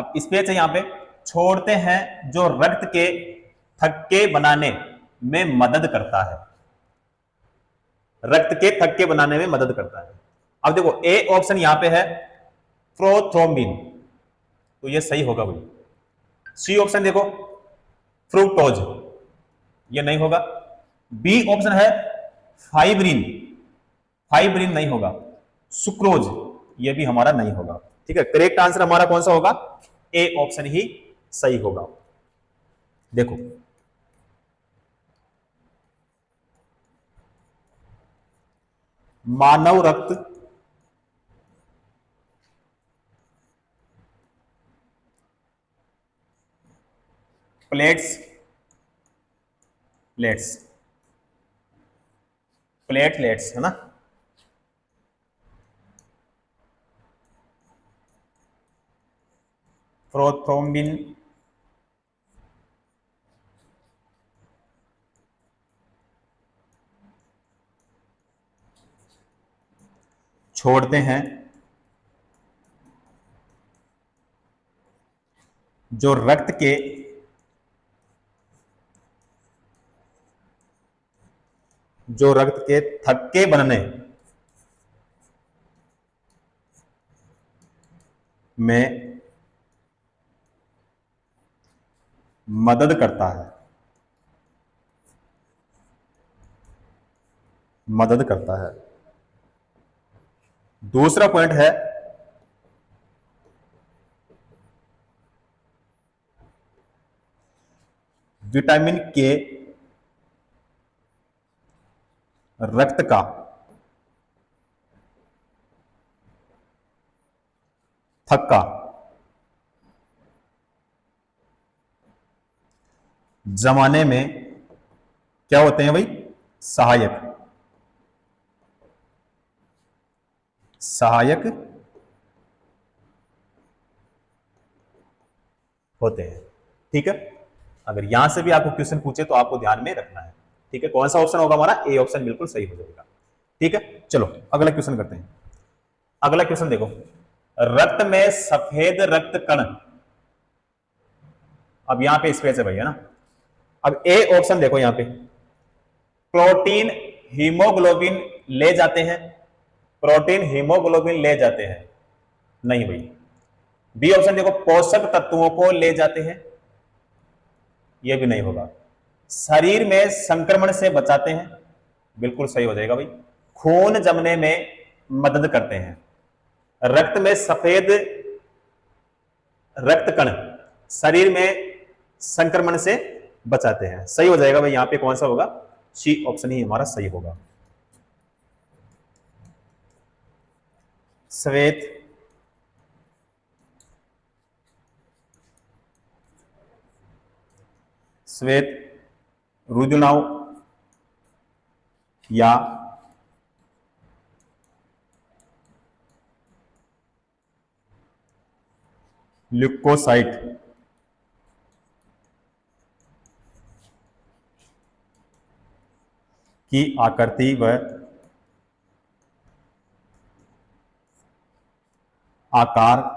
अब स्पेस है यहां पे, छोड़ते हैं जो रक्त के थक्के बनाने में मदद करता है, रक्त के थक्के बनाने में मदद करता है। अब देखो ए ऑप्शन यहां पे है प्रोथ्रोम्बिन, तो ये सही होगा भाई। सी ऑप्शन देखो फ्रुक्टोज, ये नहीं होगा। बी ऑप्शन है फाइब्रिन, फाइब्रिन नहीं होगा। सुक्रोज, ये भी हमारा नहीं होगा। ठीक है, करेक्ट आंसर हमारा कौन सा होगा? ए ऑप्शन ही सही होगा। देखो मानव रक्त प्लेट्स, प्लेट्स, प्लेटलेट्स है ना, प्रोथ्रोम्बिन छोड़ते हैं जो रक्त के थक्के बनने में मदद करता है, मदद करता है। दूसरा पॉइंट है विटामिन के रक्त का थक्का जमाने में क्या होते हैं भाई? सहायक, सहायक होते हैं। ठीक है, अगर यहां से भी आपको क्वेश्चन पूछे तो आपको ध्यान में रखना है। ठीक है, कौन सा ऑप्शन होगा हमारा? ए ऑप्शन बिल्कुल सही हो जाएगा। ठीक है, चलो अगला क्वेश्चन करते हैं। अगला क्वेश्चन देखो, रक्त में सफेद रक्त कण, अब यहां पे स्पेस है भैया ना। अब ए ऑप्शन देखो यहां पे, प्रोटीन हीमोग्लोबिन ले जाते हैं, प्रोटीन हीमोग्लोबिन ले जाते हैं, नहीं भाई। बी ऑप्शन देखो पोषक तत्वों को ले जाते हैं, यह भी नहीं होगा। शरीर में संक्रमण से बचाते हैं, बिल्कुल सही हो जाएगा भाई। खून जमने में मदद करते हैं, रक्त में सफेद रक्त कण शरीर में संक्रमण से बचाते हैं, सही हो जाएगा भाई। यहां पे कौन सा होगा? सी ऑप्शन ही हमारा सही होगा। श्वेत श्वेत रुजुनाव या ल्यूकोसाइट की आकृति व आकार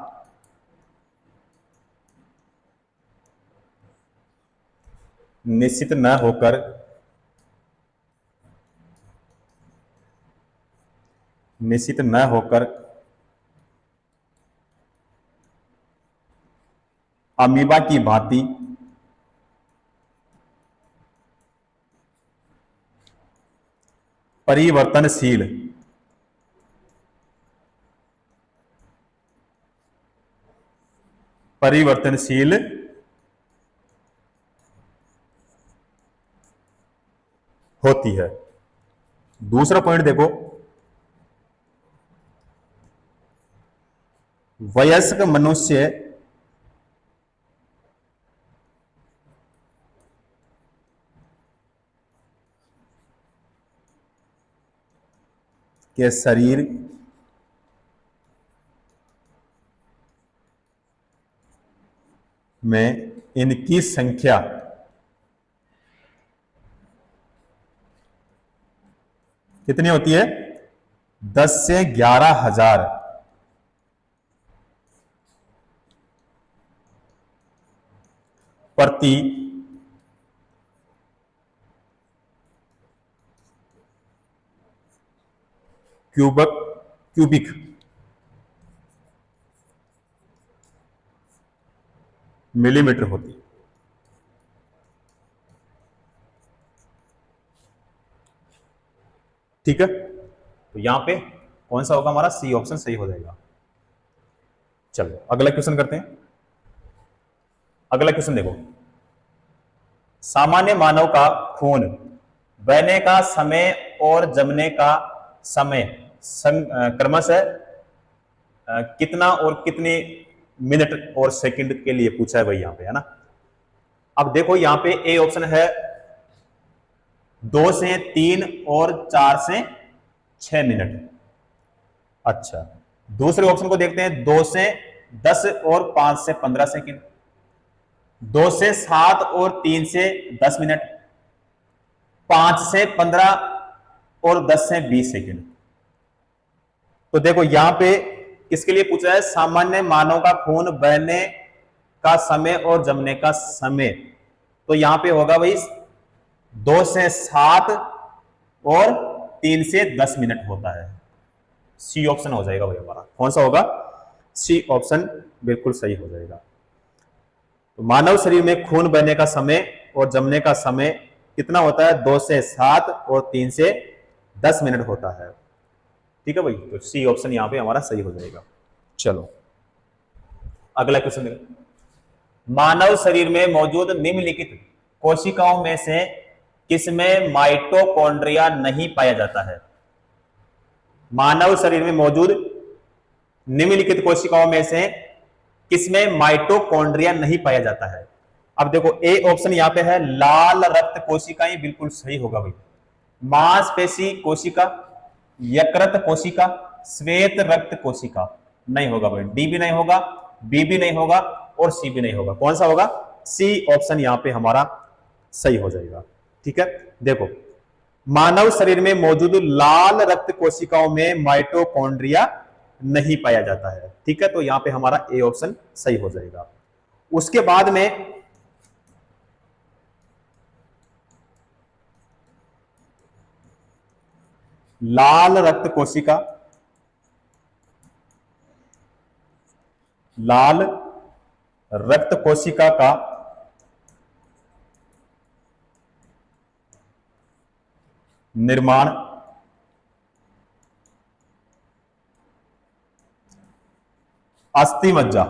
निश्चित न होकर अमीबा की भांति परिवर्तनशील होती है। दूसरा पॉइंट देखो, वयस्क मनुष्य के शरीर में इनकी संख्या कितनी होती है? 10 से 11,000 प्रति क्यूबिक मिलीमीटर होती है। ठीक है, तो यहां पे कौन सा होगा हमारा? सी ऑप्शन सही हो जाएगा। चलो अगला क्वेश्चन करते हैं। अगला क्वेश्चन देखो, सामान्य मानव का खून बहने का समय और जमने का समय क्रमशः कितना और कितने मिनट और सेकंड के लिए पूछा है भाई यहां पे, है ना। अब देखो यहां पे ए ऑप्शन है 2 से 3 और 4 से 6 मिनट। अच्छा, दूसरे ऑप्शन को देखते हैं, 2 से 10 और 5 से 15 सेकंड, 2 से 7 और 3 से 10 मिनट, 5 से 15 और 10 से 20 सेकंड। तो देखो यहां पे किसके लिए पूछा है? सामान्य मानव का खून बहने का समय और जमने का समय। तो यहां पे होगा भाई 2 से 7 और 3 से 10 मिनट होता है। सी ऑप्शन हो जाएगा भाई हमारा। कौन सा होगा? सी ऑप्शन बिल्कुल सही हो जाएगा। तो मानव शरीर में खून बहने का समय और जमने का समय कितना होता है? 2 से 7 और 3 से 10 मिनट होता है। ठीक है भाई, तो सी ऑप्शन यहां पे हमारा सही हो जाएगा। चलो अगला क्वेश्चन देखो, मानव शरीर में मौजूद निम्नलिखित कोशिकाओं में से किसमें माइटोकॉन्ड्रिया नहीं पाया जाता है? मानव शरीर में मौजूद निम्नलिखित कोशिकाओं में से किसमें माइटोकॉन्ड्रिया नहीं पाया जाता है? अब देखो ए ऑप्शन यहां पे है लाल रक्त कोशिकाएं, बिल्कुल सही होगा भाई। मांसपेशी कोशिका, यकृत कोशिका, श्वेत रक्त कोशिका नहीं होगा भाई। डी भी नहीं होगा, बी भी नहीं होगा और सी भी नहीं होगा। कौन सा होगा? सी ऑप्शन यहां पे हमारा सही हो जाएगा। ठीक है, देखो मानव शरीर में मौजूद लाल रक्त कोशिकाओं में माइटोकॉन्ड्रिया नहीं पाया जाता है। ठीक है, तो यहां पे हमारा ए ऑप्शन सही हो जाएगा। उसके बाद में लाल रक्त कोशिका, लाल रक्त कोशिका का निर्माण अस्थि मज्जा,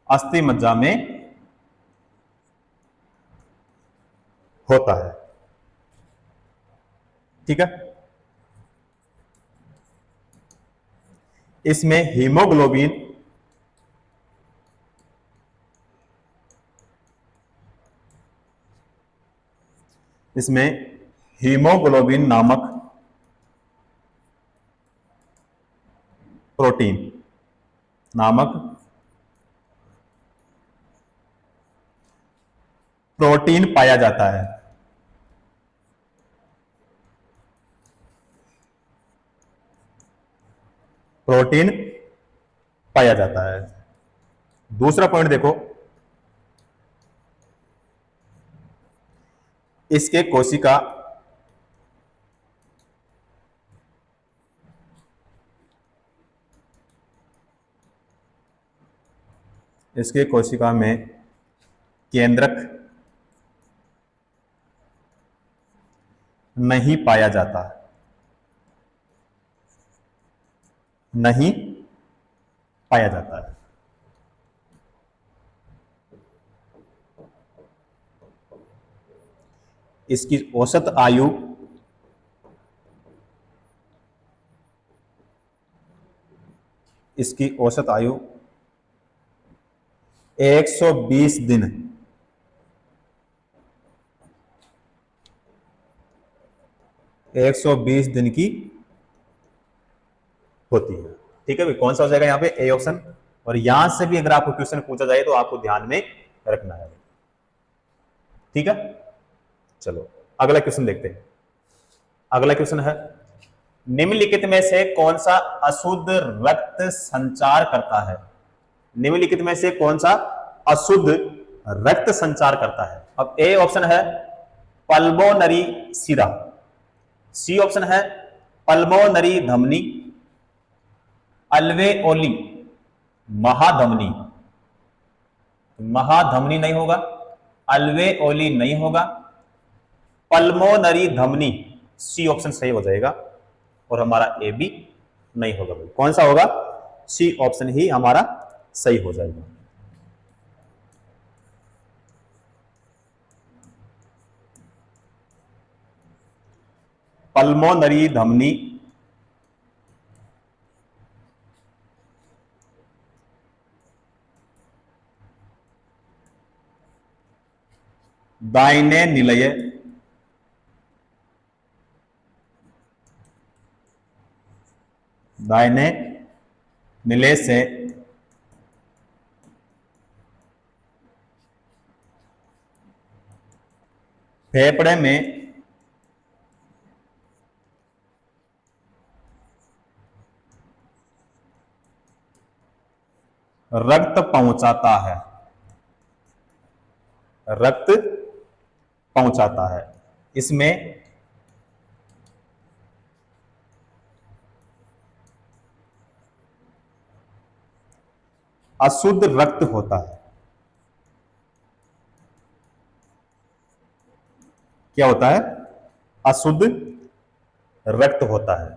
अस्थि मज्जा में होता है। ठीक है, इसमें हीमोग्लोबिन नामक प्रोटीन पाया जाता है। प्रोटीन पाया जाता है। दूसरा पॉइंट देखो, इसके कोशिका में केंद्रक नहीं पाया जाता, नहीं पाया जाता है। इसकी औसत आयु 120 दिन, 120 दिन की होती है। ठीक है भाई, कौन सा हो जाएगा यहाँ पे? A option. और यहां से भी अगर आपको क्वेश्चन पूछा जाए तो आपको ध्यान में रखना है। ठीक है, चलो अगला क्वेश्चन देखते हैं। अगला क्वेश्चन है, निम्नलिखित में से कौन सा अशुद्ध रक्त संचार करता है? निम्नलिखित में से कौन सा अशुद्ध रक्त संचार करता है? अब ए ऑप्शन है पल्मोनरी सिरा, सी ऑप्शन है पल्मोनरी धमनी, अल्वेओली महाधमनी, महाधमनी नहीं होगा, अल्वेओली नहीं होगा, पल्मोनरी धमनी सी ऑप्शन सही हो जाएगा और हमारा ए भी नहीं होगा। भाई कौन सा होगा? सी ऑप्शन ही हमारा सही हो जाएगा। पल्मोनरी धमनी दाहिने निलय दाहिने निलय से फेफड़े में रक्त पहुंचाता है, रक्त पहुंचाता है। इसमें अशुद्ध रक्त होता है। क्या होता है? अशुद्ध रक्त होता है।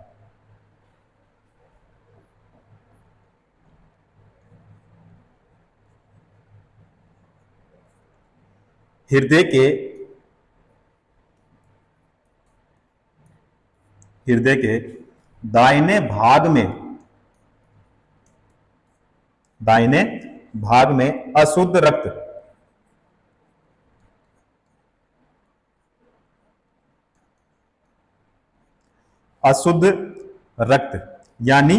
हृदय के दाहिने भाग में अशुद्ध रक्त यानी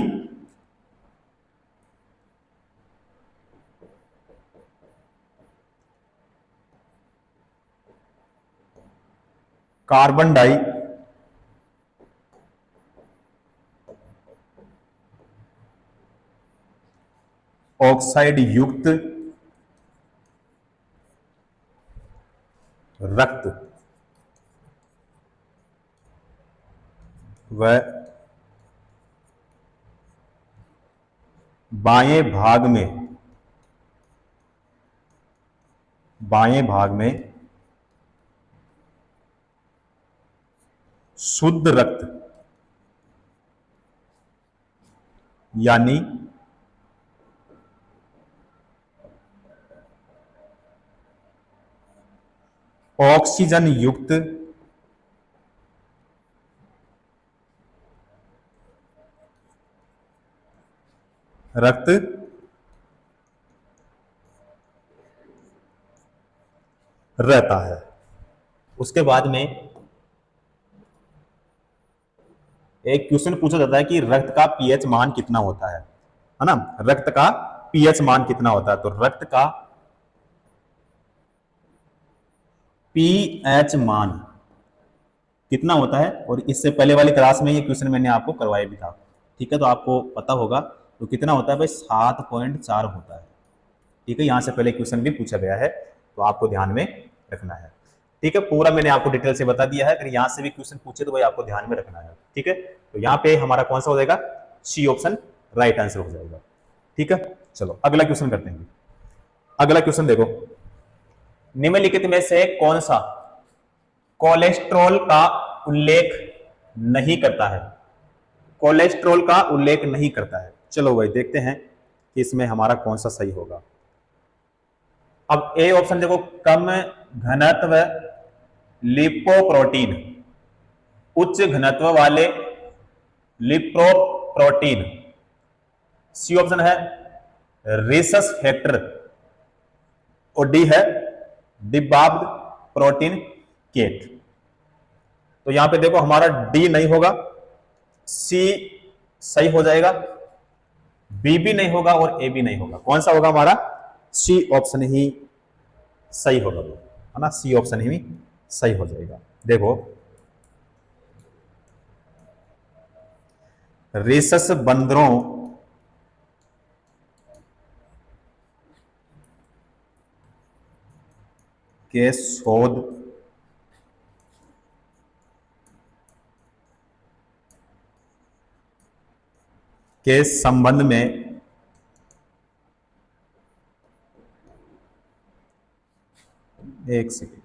कार्बन डाइऑक्साइड युक्त रक्त व बाएं भाग में शुद्ध रक्त यानी ऑक्सीजन युक्त रक्त रहता है। उसके बाद में एक क्वेश्चन पूछा जाता है कि रक्त का पीएच मान कितना होता है ना? रक्त का पीएच मान कितना होता है? तो रक्त का पीएच मान कितना होता है? और इससे पहले वाली क्लास में ये क्वेश्चन मैंने आपको करवाया भी था, ठीक है? तो आपको पता होगा। तो कितना होता है भाई? 7.4 होता है, ठीक है? यहां से पहले क्वेश्चन भी पूछा गया है, तो आपको ध्यान में रखना है, ठीक है? पूरा मैंने आपको डिटेल से बता दिया है। अगर यहां से भी क्वेश्चन पूछे तो भाई आपको ध्यान में रखना है, ठीक है? तो यहाँ पे हमारा कौन सा हो जाएगा? सी ऑप्शन राइट आंसर हो जाएगा, ठीक है? चलो अगला क्वेश्चन करते हैं। अगला क्वेश्चन देखो, निम्नलिखित में से कौन सा कोलेस्ट्रॉल का उल्लेख नहीं करता है? कोलेस्ट्रॉल का उल्लेख नहीं करता है। चलो भाई देखते हैं कि इसमें हमारा कौन सा सही होगा। अब ए ऑप्शन देखो, कम घनत्व लिपोप्रोटीन, उच्च घनत्व वाले लिपोप्रोटीन। सी ऑप्शन है रेसस फैक्टर और डी है डिब्बाब्द प्रोटीन केट। तो यहां पे देखो हमारा डी नहीं होगा, सी सही हो जाएगा, बी भी नहीं होगा और ए भी नहीं होगा। कौन सा होगा हमारा? सी ऑप्शन ही सही होगा, है ना? सी ऑप्शन ही सही हो जाएगा। देखो रेसस बंदरों के शोध के संबंध में एक सेकेंड,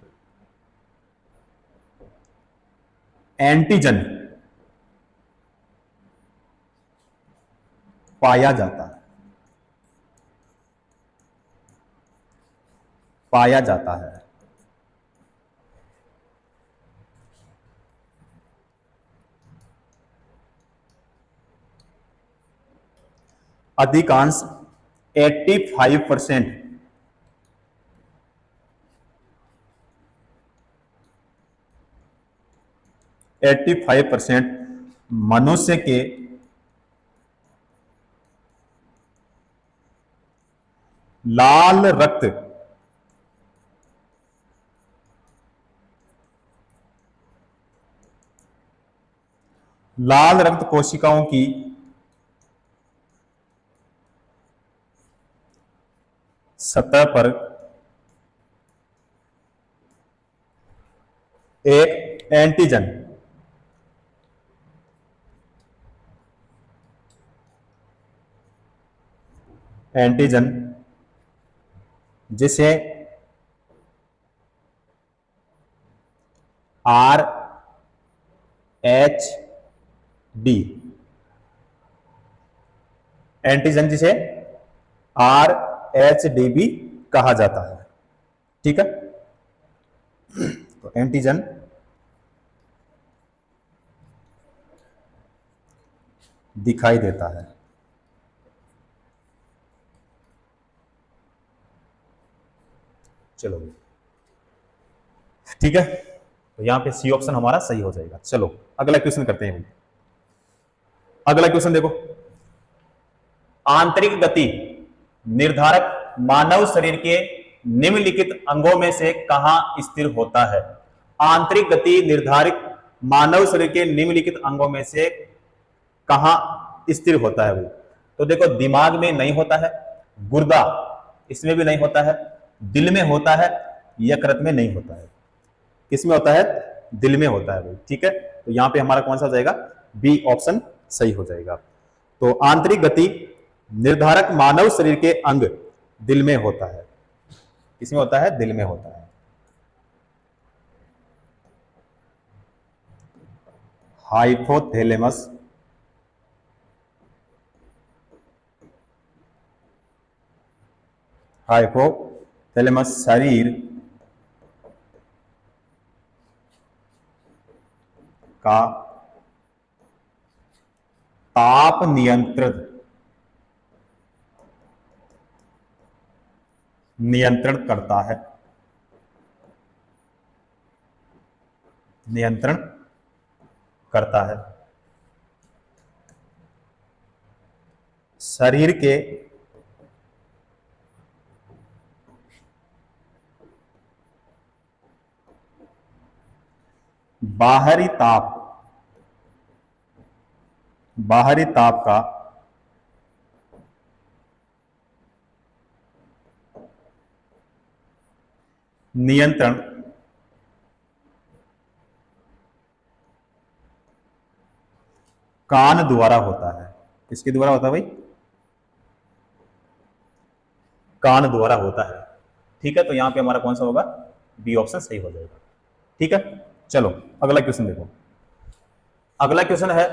एंटीजन पाया जाता है, पाया जाता है। अधिकांश 85% 85% मनुष्य के लाल रक्त लाल रक्त कोशिकाओं की सतह पर एक एंटीजन एंटीजन जिसे आर एच डी एंटीजन जिसे आर एच डी भी कहा जाता है। ठीक है, तो एंटीजन दिखाई देता है। चलो ठीक है, तो यहां पे सी ऑप्शन हमारा सही हो जाएगा। चलो अगला क्वेश्चन करते हैं। अगला क्वेश्चन देखो, आंतरिक गति निर्धारक मानव शरीर के निम्नलिखित अंगों में से कहां स्थिर होता है? आंतरिक गति निर्धारक मानव शरीर के निम्नलिखित अंगों में से कहां स्थिर होता है? तो देखो, दिमाग में नहीं होता है, गुर्दा इसमें भी नहीं होता है, दिल में होता है, यकृत में नहीं होता है। किसमें होता है? दिल में होता है भाई। ठीक है, तो यहां पे हमारा कौन सा हो जाएगा? बी ऑप्शन सही हो जाएगा। तो आंतरिक गति निर्धारक मानव शरीर के अंग दिल में होता है। किसमें होता है? दिल में होता है। हाइपोथैलेमस हाइपोथैलेमस शरीर का ताप नियंत्रण करता है, नियंत्रण करता है। शरीर के बाहरी ताप का नियंत्रण कान द्वारा होता है। किसके द्वारा होता है भाई? कान द्वारा होता है। ठीक है, तो यहां पे हमारा कौन सा होगा? बी ऑप्शन सही हो जाएगा। ठीक है, चलो अगला क्वेश्चन देखो। अगला क्वेश्चन है,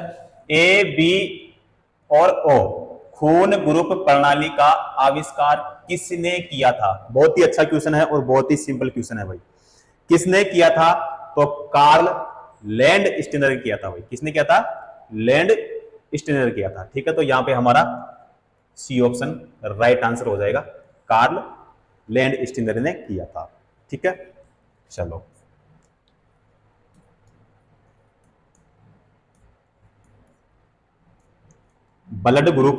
ए बी और ओ खून ग्रुप प्रणाली का आविष्कार किसने किया था? बहुत ही अच्छा क्वेश्चन है और बहुत ही सिंपल क्वेश्चन है भाई। किसने किया था? तो कार्ल लैंड स्टीनर किया था भाई। किसने किया था? लैंड स्टीनर किया था। ठीक है, तो यहां पे हमारा सी ऑप्शन राइट आंसर हो जाएगा। कार्ल लैंड स्टीनर ने किया था। ठीक है, चलो ब्लड ग्रुप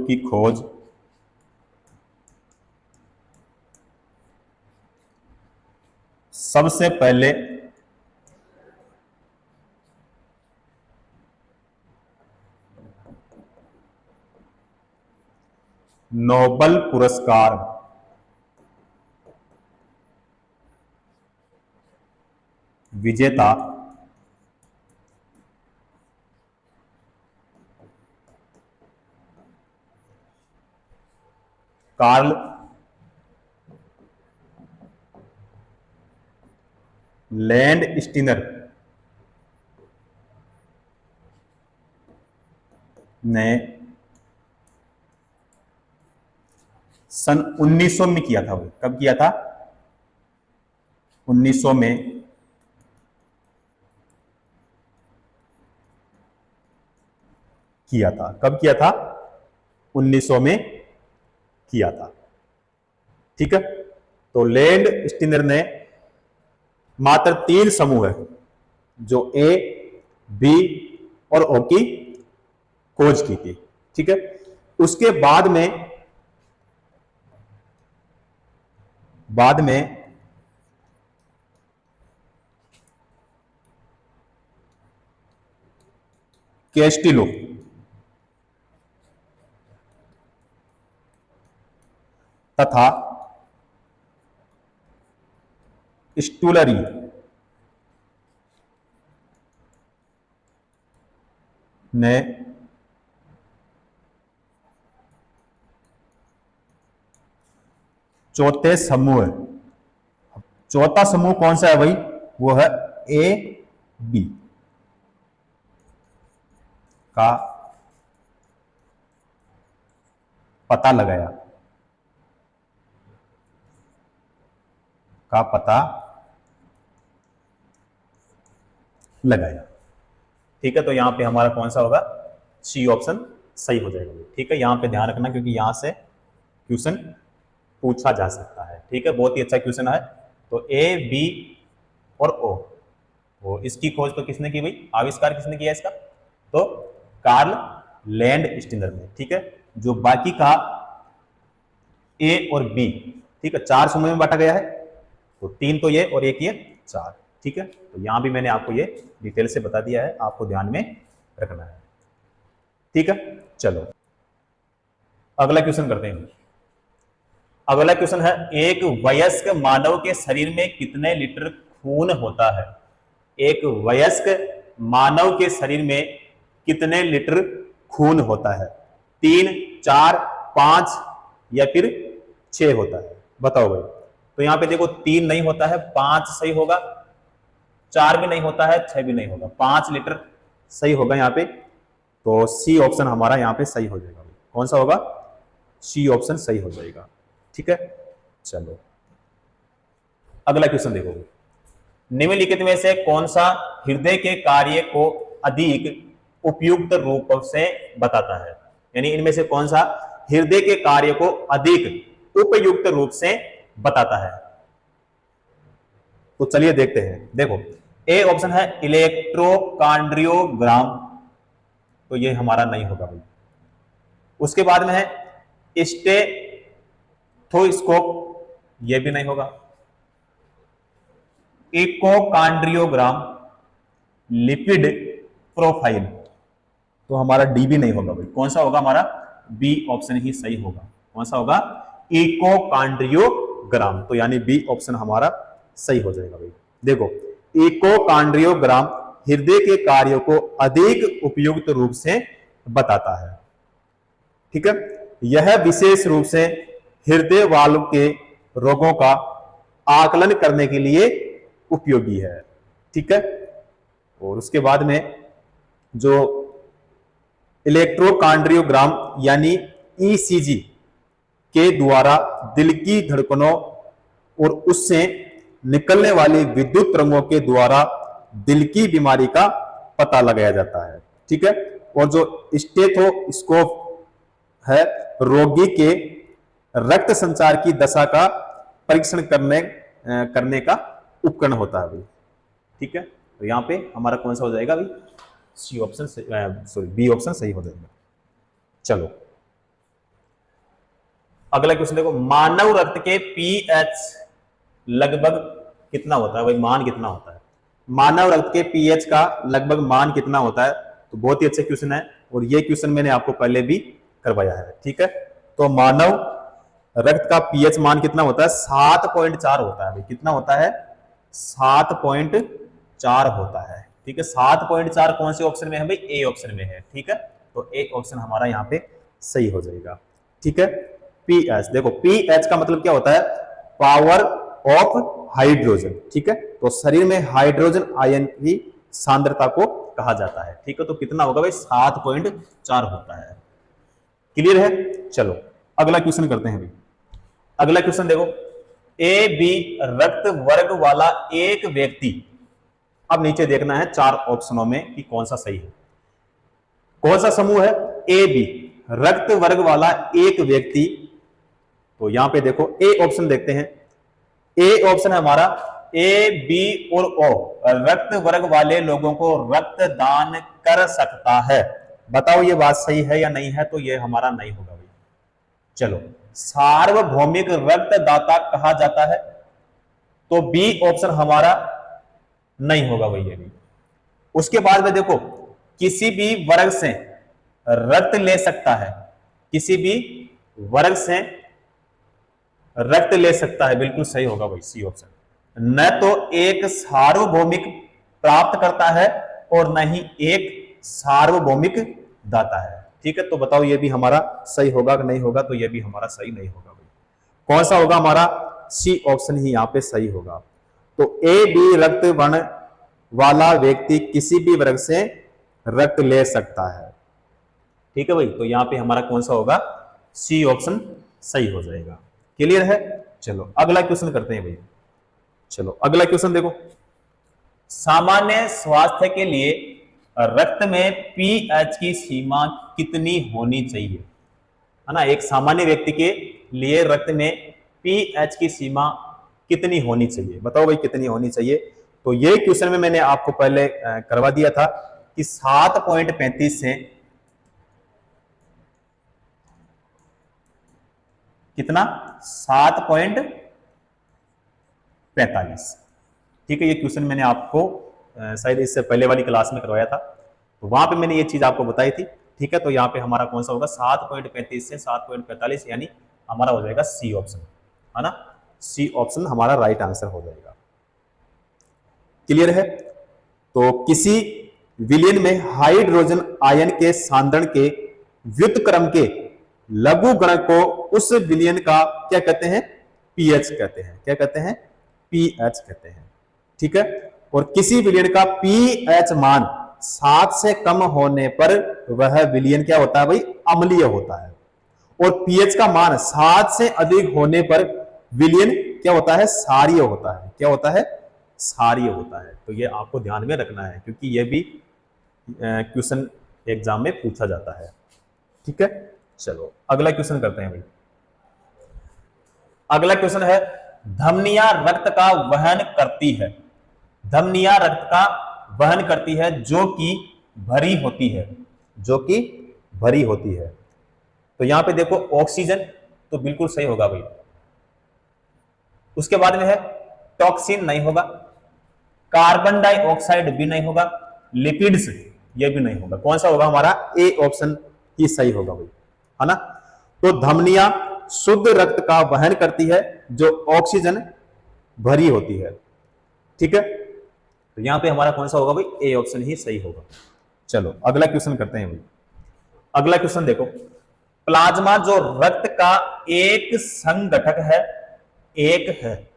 की खोज सबसे पहले नोबेल पुरस्कार विजेता कार्ल लैंडस्टीनर ने सन 1900 में किया था। वो कब किया था? 1900 में किया था। कब किया था? 1900 में किया था। ठीक है, तो लैंडस्टीनर ने मात्र 3 समूह है जो ए, बी और ओ की खोज की थी। ठीक है, उसके बाद में कैस्टिलो तथा स्टूलरी ने चौथे समूह, चौथा समूह कौन सा है भाई? वो है ए बी का पता लगाया, ठीक है, तो यहां पे हमारा कौन सा होगा? सी ऑप्शन सही हो जाएगा। ठीक है, यहां पे ध्यान रखना क्योंकि यहां से क्वेश्चन पूछा जा सकता है। ठीक है, बहुत ही अच्छा क्वेश्चन है। तो ए, बी और ओ, वो इसकी खोज तो किसने की भाई? आविष्कार किसने किया इसका? तो कार्ल लैंडस्टीनर ने। ठीक है, जो बाकी का ए और बी, ठीक है, 4 समूह में बांटा गया है, तो 3 तो ये और 1 ये 4। ठीक है, तो यहां भी मैंने आपको ये डिटेल से बता दिया है, आपको ध्यान में रखना है। ठीक है, चलो अगला क्वेश्चन करते हैं। अगला क्वेश्चन है, एक वयस्क मानव के शरीर में कितने लीटर खून होता है? एक वयस्क मानव के शरीर में कितने लीटर खून होता है? 3, 4, 5 या फिर 6 होता है? बताओ भाई। तो यहां पे देखो 3 नहीं होता है, 5 सही होगा, 4 भी नहीं होता है, 6 भी नहीं होगा, 5 लीटर सही होगा यहां पे। तो सी ऑप्शन हमारा यहां पे सही हो जाएगा। कौन सा होगा? सी ऑप्शन सही हो जाएगा। ठीक है, चलो अगला क्वेश्चन देखो। निम्नलिखित में से कौन सा हृदय के कार्य को अधिक उपयुक्त रूप से बताता है? यानी इनमें से कौन सा हृदय के कार्य को अधिक उपयुक्त रूप से बताता है? तो चलिए देखते हैं। देखो, ए ऑप्शन है इलेक्ट्रोकार्डियोग्राम, तो ये हमारा नहीं होगा भाई। उसके बाद में है स्टेथोस्कोप, ये भी नहीं होगा। इकोकार्डियोग्राम, लिपिड प्रोफाइल, तो हमारा डी भी नहीं होगा भाई। कौन सा होगा हमारा? बी ऑप्शन ही सही होगा। कौन सा होगा? इकोकार्डियोग्राम, तो यानी बी ऑप्शन हमारा सही हो जाएगा भाई। देखो, इकोकार्डियोग्राम हृदय के कार्यों को अधिक उपयुक्त रूप से बताता है। ठीक है, यह विशेष रूप से हृदय वाल्व के रोगों का आकलन करने के लिए उपयोगी है। ठीक है, और उसके बाद में जो इलेक्ट्रोकार्डियोग्राम यानी ईसीजी के द्वारा दिल की धड़कनों और उससे निकलने वाली विद्युत तरंगों के द्वारा दिल की बीमारी का पता लगाया जाता है। ठीक है, और जो स्टेथोस्कोप है रोगी के रक्त संचार की दशा का परीक्षण करने का उपकरण होता है भाई। ठीक है, तो यहां पे हमारा कौन सा हो जाएगा भाई? C option, sorry B option सही हो जाएगा। चलो अगला क्वेश्चन देखो, मानव रक्त के पीएच लगभग कितना होता है भाई, मान कितना होता है, मानव रक्त के पीएच का लगभग मान कितना होता है। तो बहुत ही अच्छे क्वेश्चन है, और ये क्वेश्चन मैंने आपको पहले भी करवाया है, ठीक है। तो मानव रक्त का पीएच मान कितना होता है, 7.4 होता है भाई, कितना होता है, 7.4 होता है, ठीक है। 7.4 कौन से ऑप्शन में है भाई, ए ऑप्शन में है, ठीक है। तो ए ऑप्शन हमारा यहाँ पे सही हो जाएगा, ठीक है। पीएच, देखो पीएच का मतलब क्या होता है, पावर ऑफ हाइड्रोजन, ठीक है। तो शरीर में हाइड्रोजन आयन की सांद्रता को कहा जाता है, ठीक है। तो कितना होगा भाई, 7.4 होता है, क्लियर है। चलो अगला क्वेश्चन करते हैं भाई। अगला क्वेश्चन देखो, ए बी रक्त वर्ग वाला एक व्यक्ति, अब नीचे देखना है 4 ऑप्शनों में कि कौन सा सही है, कौन सा समूह है, ए बी रक्त वर्ग वाला एक व्यक्ति। तो यहां पे देखो ए ऑप्शन देखते हैं, ए ऑप्शन है हमारा, ए बी और ओ रक्त वर्ग वाले लोगों को रक्त दान कर सकता है। बताओ ये बात सही है या नहीं है, तो ये हमारा नहीं होगा भाई। चलो, सार्वभौमिक रक्तदाता कहा जाता है, तो बी ऑप्शन हमारा नहीं होगा भाई, ये भी। उसके बाद में देखो, किसी भी वर्ग से रक्त ले सकता है, किसी भी वर्ग से रक्त ले सकता है, बिल्कुल सही होगा भाई, सी ऑप्शन। न तो एक सार्वभौमिक प्राप्त करता है और न ही एक सार्वभौमिक दाता है, ठीक है। तो बताओ ये भी हमारा सही होगा कि नहीं होगा, तो ये भी हमारा सही नहीं होगा भाई। कौन सा होगा हमारा, सी ऑप्शन ही यहां पे सही होगा। तो ए बी रक्त वर्ण वाला व्यक्ति किसी भी वर्ग से रक्त ले सकता है, ठीक है भाई। तो यहां पे हमारा कौन सा होगा, सी ऑप्शन सही हो जाएगा, क्लियर है। चलो अगला क्वेश्चन करते हैं भाई। चलो अगला क्वेश्चन देखो, सामान्य स्वास्थ्य के लिए रक्त में पीएच की सीमा कितनी होनी चाहिए, है ना। एक सामान्य व्यक्ति के लिए रक्त में पीएच की सीमा कितनी होनी चाहिए, बताओ भाई कितनी होनी चाहिए। तो ये क्वेश्चन में मैंने आपको पहले करवा दिया था कि 7.35 से कितना, 7.45, ठीक है। ये क्वेश्चन मैंने आपको शायद इससे पहले वाली क्लास में करवाया था, तो वहां पे मैंने ये चीज आपको बताई थी, ठीक है। तो यहाँ पे हमारा कौन सा होगा, 7.35 से 7.45, यानी हमारा हो जाएगा सी ऑप्शन, है ना। सी ऑप्शन हमारा राइट आंसर हो जाएगा, क्लियर है। तो किसी विलयन में हाइड्रोजन आयन के सांद्रण के व्युत्क्रम के लघु गण को उस विलयन का क्या कहते हैं, पीएच कहते हैं, क्या कहते हैं, पीएच कहते हैं, ठीक है। और किसी विलयन का पीएच मान 7 से कम होने पर वह विलयन क्या होता है भाई, अम्लीय होता है। और पीएच का मान 7 से अधिक होने पर विलयन क्या होता है, क्षारीय होता है, क्या होता है, क्षारीय होता है। तो ये आपको ध्यान में रखना है, क्योंकि ये भी क्वेश्चन एग्जाम में पूछा जाता है, ठीक है। चलो अगला क्वेश्चन करते हैं भाई। अगला क्वेश्चन है, धमनियां रक्त का वहन करती है, धमनियां रक्त का वहन करती है जो कि भरी होती है, जो कि भरी होती है। तो यहां पे देखो ऑक्सीजन, तो बिल्कुल सही होगा भाई। उसके बाद में है टॉक्सिन, नहीं होगा। कार्बन डाइऑक्साइड भी नहीं होगा। लिपिड्स, ये भी नहीं होगा। कौन सा होगा हमारा, ए ऑप्शन ही सही होगा भाई, है ना। तो धमनियां शुद्ध रक्त का वहन करती है जो ऑक्सीजन भरी होती है, ठीक है। तो यहां पे हमारा कौन सा होगा भाई, ए ऑप्शन ही सही होगा। चलो अगला क्वेश्चन करते हैं भाई। अगला क्वेश्चन देखो, प्लाज्मा जो रक्त का एक संगठक है, एक है,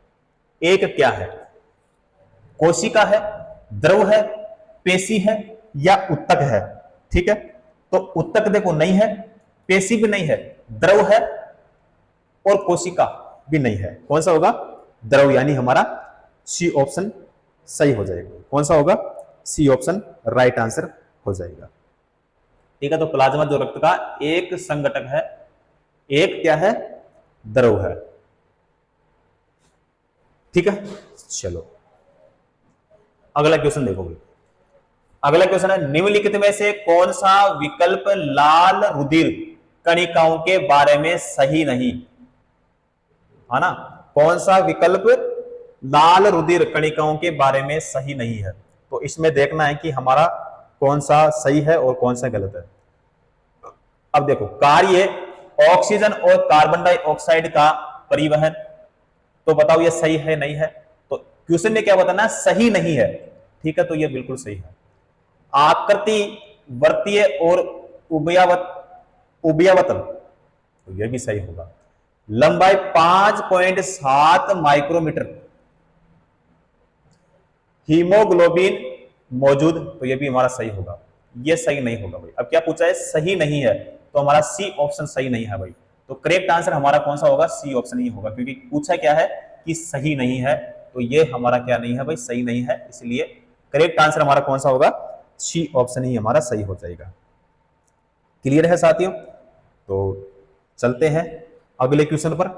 एक क्या है, कोशिका है, द्रव है, पेशी है या उत्तक है, ठीक है। तो उत्तक देखो नहीं है, पेशी भी नहीं है, द्रव है और कोशिका भी नहीं है। कौन सा होगा, द्रव, यानी हमारा सी ऑप्शन सही हो जाएगा। कौन सा होगा, सी ऑप्शन राइट आंसर हो जाएगा, ठीक है। तो प्लाज्मा जो रक्त का एक संगठक है, एक क्या है, द्रव है, ठीक है। चलो अगला क्वेश्चन देखो भाई। अगला क्वेश्चन है, निम्नलिखित में से कौन सा विकल्प लाल रुधिर कणिकाओं के बारे में सही नहीं, है ना। कौन सा विकल्प लाल रुधिर कणिकाओं के बारे में सही नहीं है। तो इसमें देखना है कि हमारा कौन सा सही है और कौन सा गलत है। अब देखो, कार्य ऑक्सीजन और कार्बन डाइऑक्साइड का परिवहन, तो बताओ ये सही है नहीं है। तो क्वेश्चन में क्या बताना है, सही नहीं है। ठीक है, तो ये बिल्कुल सही है। आकृति वर्तीय और उभयावतल, तो ये भी सही होगा। लंबाई 5.7 माइक्रोमीटर, हीमोग्लोबिन मौजूद, तो ये भी हमारा सही होगा। ये सही नहीं होगा भाई। अब क्या पूछा है, सही नहीं है, तो हमारा सी ऑप्शन सही नहीं है भाई। तो करेक्ट आंसर हमारा कौन सा होगा, सी ऑप्शन ही होगा, क्योंकि पूछा क्या है कि सही नहीं है, तो ये हमारा क्या नहीं है भाई, सही नहीं है। इसलिए करेक्ट आंसर हमारा कौन सा होगा, सी ऑप्शन ही हमारा सही हो जाएगा। क्लियर है साथियों? तो चलते हैं अगले क्वेश्चन पर।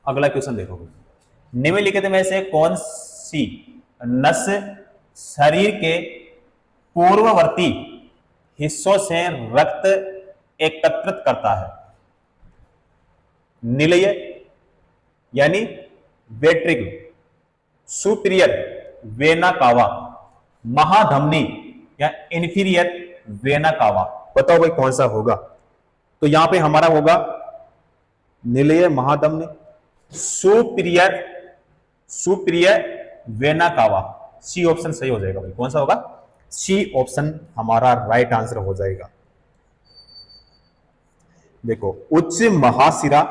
अगला क्वेश्चन देखो, निम्नलिखित में से कौन सी नस शरीर के पूर्ववर्ती हिस्सों से रक्त एकत्रित करता है? निलय यानी वेट्रिकल, सुपीरियर वेना कावा, महाधमनी या इंफीरियर वेना कावा। बताओ भाई कौन सा होगा। तो यहां पे हमारा होगा निलय महाधमनी, superior vena cava. C option सही हो जाएगा भाई। कौन सा होगा, सी ऑप्शन हमारा राइट आंसर हो जाएगा। देखो, उच्च महाशिरा,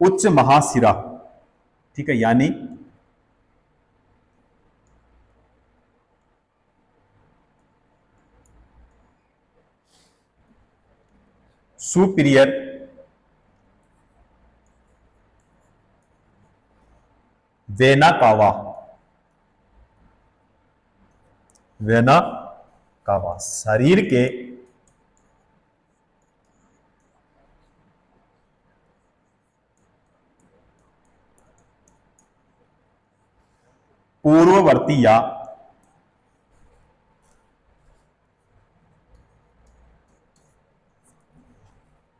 उच्च महाशिरा, ठीक है, यानी superior vena cava, vena cava शरीर के पूर्ववर्ती या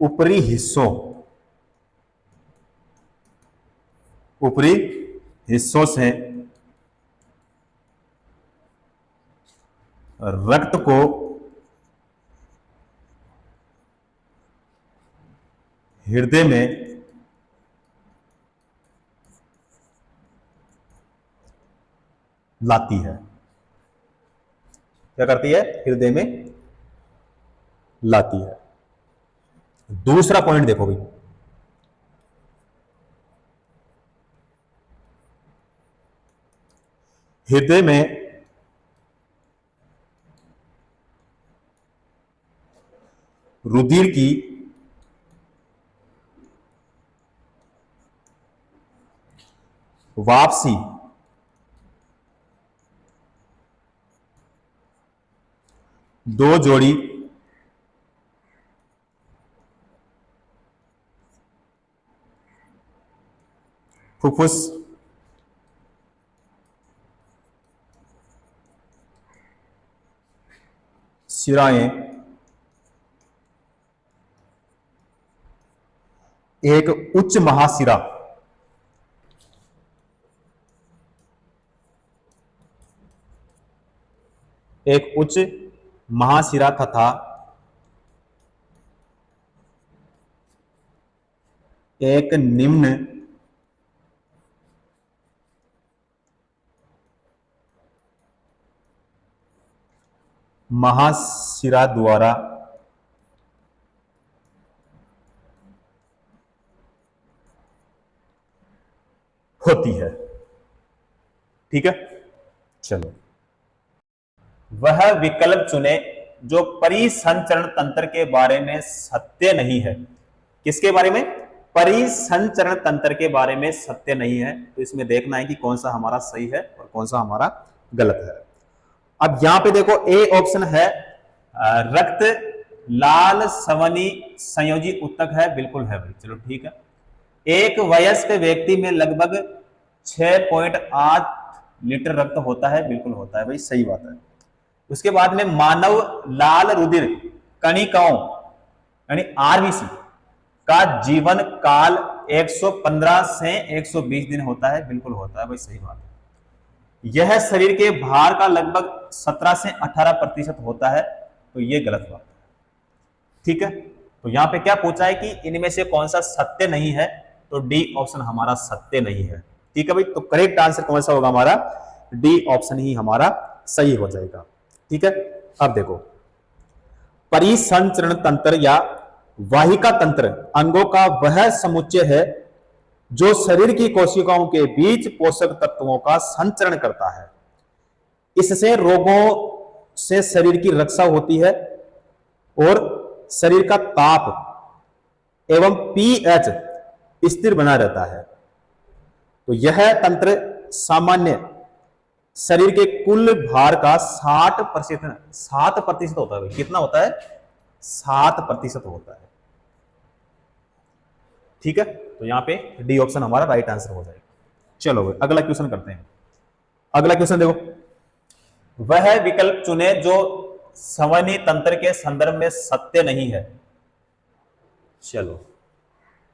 ऊपरी हिस्सों से रक्त को हृदय में लाती है। क्या करती है, हृदय में लाती है। दूसरा पॉइंट देखो भाई, हृदय में रुधिर की वापसी दो जोड़ी फुफ्फुस शिराएं एक उच्च महाशिरा तथा एक निम्न महाशिरा द्वारा होती है। ठीक है, चलो, वह विकल्प चुने जो परिसंचरण तंत्र के बारे में सत्य नहीं है। किसके बारे में, परिसंचरण तंत्र के बारे में सत्य नहीं है। तो इसमें देखना है कि कौन सा हमारा सही है और कौन सा हमारा गलत है। अब यहां पे देखो, ए ऑप्शन है रक्त लाल संवहनी संयोजी ऊतक है, बिल्कुल है भाई, चलो ठीक है। एक वयस्क व्यक्ति में लगभग 6.8 लीटर रक्त होता है, बिल्कुल होता है भाई, सही बात है। उसके बाद में मानव लाल रुधिर कणिकाओं यानी आरबीसी का जीवन काल 115 से 120 दिन होता है, बिल्कुल होता है भाई, सही बात है। यह शरीर के भार का लगभग 17 से 18% होता है, तो यह गलत बात है। ठीक है, तो यहां पे क्या पूछा है कि इनमें से कौन सा सत्य नहीं है, तो डी ऑप्शन हमारा सत्य नहीं है। ठीक है भाई, तो करेक्ट आंसर कौन सा होगा हमारा, डी ऑप्शन ही हमारा सही हो जाएगा। ठीक है, अब देखो, परिसंचरण तंत्र या वाहिका तंत्र अंगों का वह समुच्चय है जो शरीर की कोशिकाओं के बीच पोषक तत्वों का संचरण करता है। इससे रोगों से शरीर की रक्षा होती है और शरीर का ताप एवं पीएच स्थिर बना रहता है। तो यह तंत्र सामान्य शरीर के कुल भार का 7% होता है। कितना होता है, 7% होता है। ठीक है, तो यहां पे डी ऑप्शन हमारा राइट आंसर हो जाएगा। चलो भाई अगला क्वेश्चन करते हैं। अगला क्वेश्चन देखो, वह विकल्प चुने जो संवहनी तंत्र के संदर्भ में सत्य नहीं है। चलो,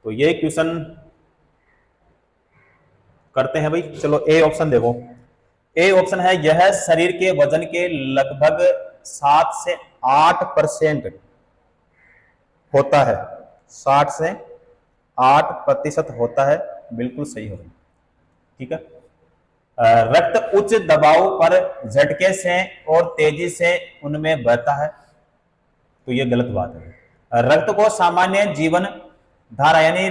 तो ये क्वेश्चन करते हैं भाई। चलो, ए ऑप्शन देखो, ए ऑप्शन है यह शरीर के वजन के लगभग 7 से 8% होता है। 60 से 8% होता है, बिल्कुल सही होगा। ठीक है, रक्त उच्च दबाव पर झटके से और तेजी से उनमें बहता है, तो यह गलत बात है। रक्त को सामान्य जीवन धारा यानी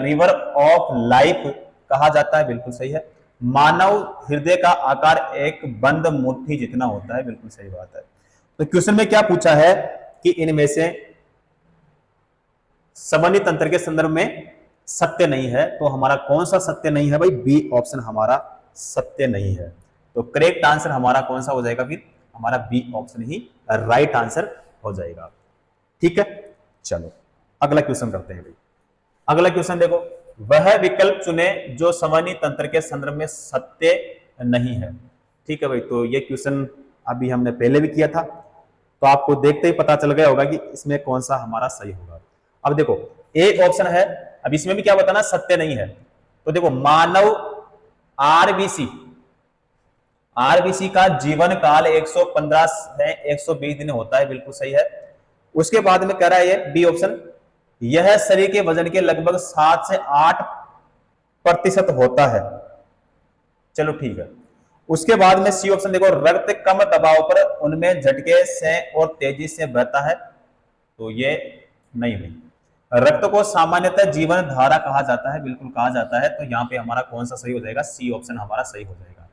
रिवर ऑफ लाइफ कहा जाता है, बिल्कुल सही है। मानव हृदय का आकार एक बंद मुट्ठी जितना होता है, बिल्कुल सही बात है। तो क्वेश्चन में क्या पूछा है कि इनमें से संवहनी तंत्र के संदर्भ में सत्य नहीं है, तो हमारा कौन सा सत्य नहीं है भाई, बी ऑप्शन हमारा सत्य नहीं है। तो करेक्ट आंसर हमारा कौन सा हो जाएगा, फिर हमारा बी ऑप्शन ही राइट आंसर हो जाएगा। ठीक है, चलो अगला क्वेश्चन करते हैं भाई। अगला क्वेश्चन देखो, वह विकल्प चुने जो संवहनी तंत्र के संदर्भ में सत्य नहीं है। ठीक है भाई, तो ये क्वेश्चन अभी हमने पहले भी किया था, तो आपको देखते ही पता चल गया होगा कि इसमें कौन सा हमारा सही होगा। अब देखो, ए ऑप्शन है, अब इसमें भी क्या बताना, सत्य नहीं है। तो देखो, मानव आरबीसी का जीवन काल 115 से 120 दिन होता है, बिल्कुल सही है। उसके बाद में कह रहा है ये बी ऑप्शन, यह शरीर के वजन के लगभग 7 से 8% होता है। चलो ठीक है। उसके बाद में सी ऑप्शन देखो, रक्त कम दबाव पर उनमें झटके से और तेजी से बहता है, तो ये नहीं भाई। रक्त को सामान्यतः जीवन धारा कहा जाता है, बिल्कुल कहा जाता है। तो यहाँ पे हमारा कौन सा सही हो जाएगा, सी ऑप्शन हमारा सही हो जाएगा।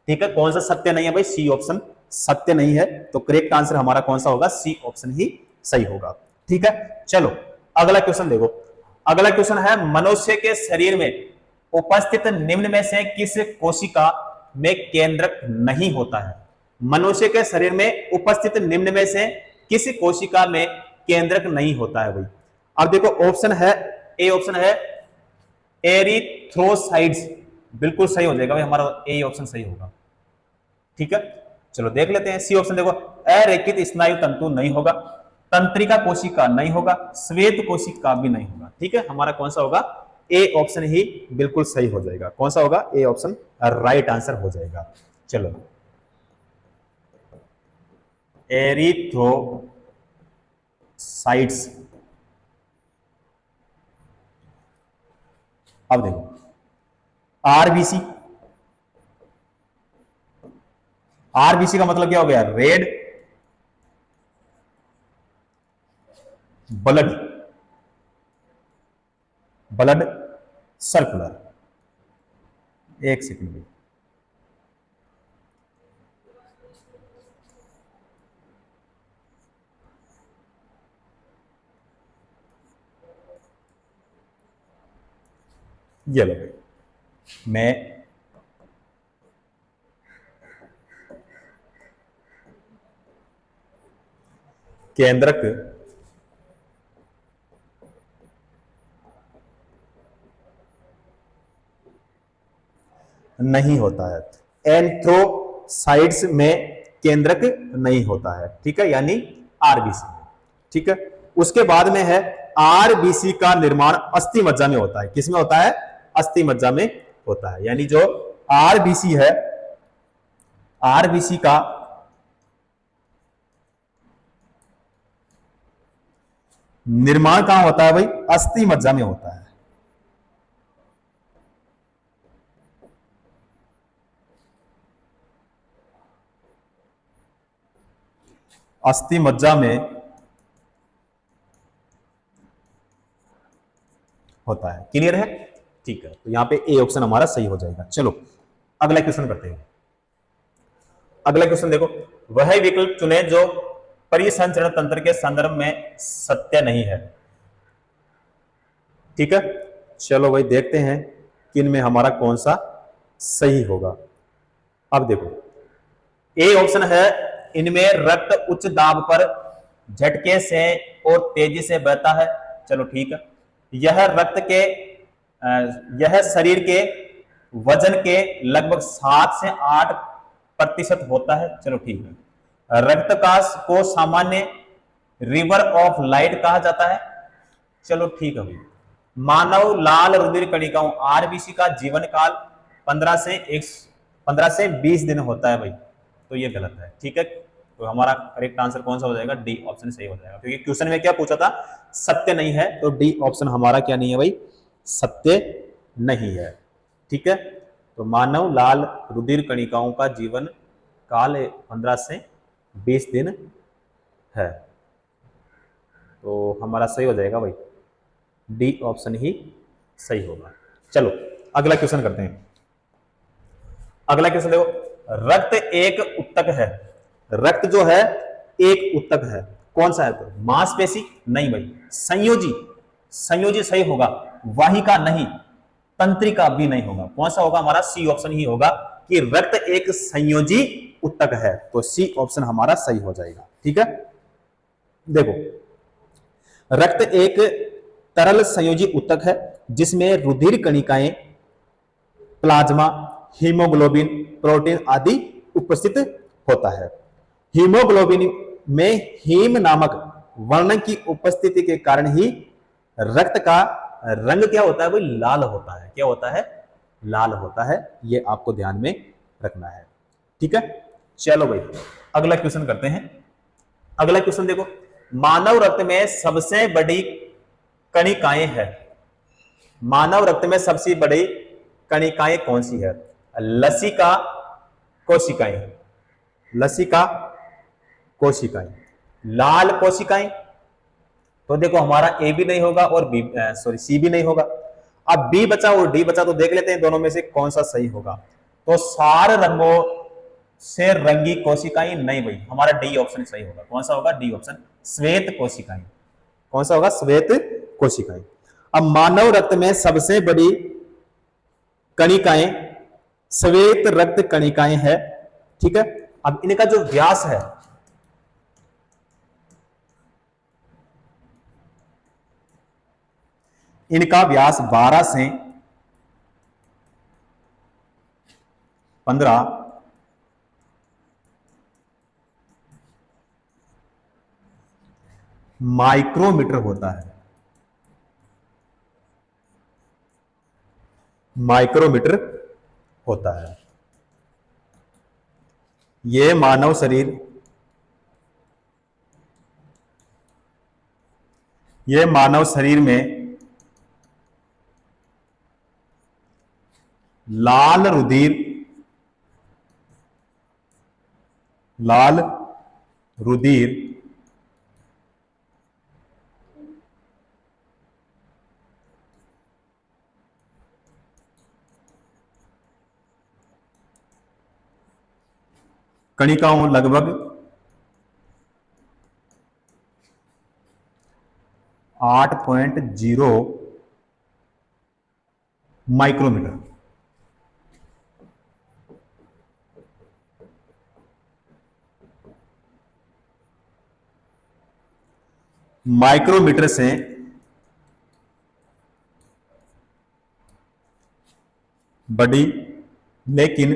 ठीक है, कौन सा सत्य नहीं है भाई, सी ऑप्शन सत्य नहीं है। तो करेक्ट आंसर हमारा कौन सा होगा, सी ऑप्शन ही सही होगा। ठीक है, चलो अगला क्वेश्चन देखो। अगला क्वेश्चन है, मनुष्य के शरीर में उपस्थित निम्न में से किस कोशिका में केंद्रक नहीं होता है। मनुष्य के शरीर में उपस्थित निम्न में से किस कोशिका में केंद्रक नहीं होता है भाई। अब देखो, ऑप्शन है, ए ऑप्शन है एरिथ्रोसाइट्स, बिल्कुल सही हो जाएगा भाई, हमारा ए ऑप्शन सही होगा। ठीक है, चलो देख लेते हैं। सी ऑप्शन देखो, अरेखित स्नायु तंतु नहीं होगा, तंत्रिका कोशिका नहीं होगा, श्वेत कोशिका भी नहीं होगा। ठीक है, हमारा कौन सा होगा, ए ऑप्शन ही बिल्कुल सही हो जाएगा। कौन सा होगा, ए ऑप्शन राइट आंसर हो जाएगा। चलो, एरिथ्रोसाइट्स। अब देखो, आरबीसी, आरबीसी का मतलब क्या हो गया, रेड ब्लड सर्कुलर। एक सेकंड में, ये लो, मैं केंद्रक नहीं होता है, एंथ्रोसाइट्स में केंद्रक नहीं होता है। ठीक है, यानी आरबीसी में। ठीक है, उसके बाद में है आरबीसी का निर्माण अस्थि मज्जा में होता है। किसमें होता है? अस्थि मज्जा में होता है। यानी जो आरबीसी है, आरबीसी का निर्माण कहां होता है भाई? अस्थि मज्जा में होता है। अस्थि मज्जा में होता है। क्लियर है? ठीक है, तो यहां पे ए ऑप्शन हमारा सही हो जाएगा। चलो अगला क्वेश्चन करते हैं। अगला क्वेश्चन देखो, वह विकल्प चुने जो परिसंचरण तंत्र के संदर्भ में सत्य नहीं है। ठीक है, चलो भाई देखते हैं कि इनमें हमारा कौन सा सही होगा। अब देखो, ए ऑप्शन है, इनमें रक्त उच्च दाब पर झटके से और तेजी से बहता है। चलो ठीक है। यह शरीर के वजन के लगभग 7 से 8% होता है। चलो ठीक है। रक्त का को सामान्य रिवर ऑफ लाइट कहा जाता है। चलो ठीक है भाई। मानव लाल रुधिर कणिकाओं आरबीसी का जीवन काल 15 से 20 दिन होता है भाई, तो ये गलत है। ठीक है, तो हमारा करेक्ट आंसर कौन सा हो जाएगा? डी ऑप्शन सही हो जाएगा, क्योंकि क्वेश्चन में क्या पूछा था? सत्य नहीं है, तो डी ऑप्शन हमारा क्या नहीं है भाई? सत्य नहीं है। ठीक है, तो मानव लाल रुधिर कणिकाओं का जीवन काल 15 से 20 दिन है, तो हमारा सही हो जाएगा भाई, डी ऑप्शन ही सही होगा। चलो अगला क्वेश्चन करते हैं। अगला क्वेश्चन देखो, रक्त एक उत्तक है। रक्त जो है एक उत्तक है, कौन सा है? तो मांसपेशी नहीं भाई, संयोजी, संयोजी सही होगा, वाहिका नहीं, तंत्रिका भी नहीं होगा। कौन सा होगा? हमारा सी ऑप्शन ही होगा कि रक्त एक संयोजी उत्तक है, तो सी ऑप्शन हमारा सही हो जाएगा। ठीक है, देखो, रक्त एक तरल संयोजी उत्तक है जिसमें रुधिर कणिकाएं, प्लाज्मा, हीमोग्लोबिन, प्रोटीन आदि उपस्थित होता है। हीमोग्लोबिन में हीम नामक वर्ण की उपस्थिति के कारण ही रक्त का रंग क्या होता है भाई? लाल होता है। क्या होता है? लाल होता है। ये आपको ध्यान में रखना है। ठीक है, चलो भाई अगला क्वेश्चन करते हैं। अगला क्वेश्चन देखो, मानव रक्त में सबसे बड़ी कणिकाएं है। मानव रक्त में सबसे बड़ी कणिकाएं कौन सी है? लसिका कोशिकाएं, लसिका कोशिकाएं, लाल कोशिकाएं, तो देखो हमारा ए भी नहीं होगा और बी सॉरी सी भी नहीं होगा। अब बी बचा और डी बचा, तो देख लेते हैं दोनों में से कौन सा सही होगा। तो सार रंगों से रंगी कोशिकाएं नहीं भाई, हमारा डी ऑप्शन सही होगा। कौन सा होगा? डी ऑप्शन, श्वेत कोशिकाएं। कौन सा होगा? श्वेत कोशिकाएं। अब मानव रक्त में सबसे बड़ी कणिकाएं श्वेत रक्त कणिकाएं है। ठीक है, अब इनका जो व्यास है, इनका व्यास 12 से 15 माइक्रोमीटर होता है। माइक्रोमीटर होता है। यह मानव शरीर, यह मानव शरीर में लाल रुधिर, लाल रुधिर कणिकाओं लगभग 8.0 माइक्रोमीटर, माइक्रोमीटर से बड़ी, लेकिन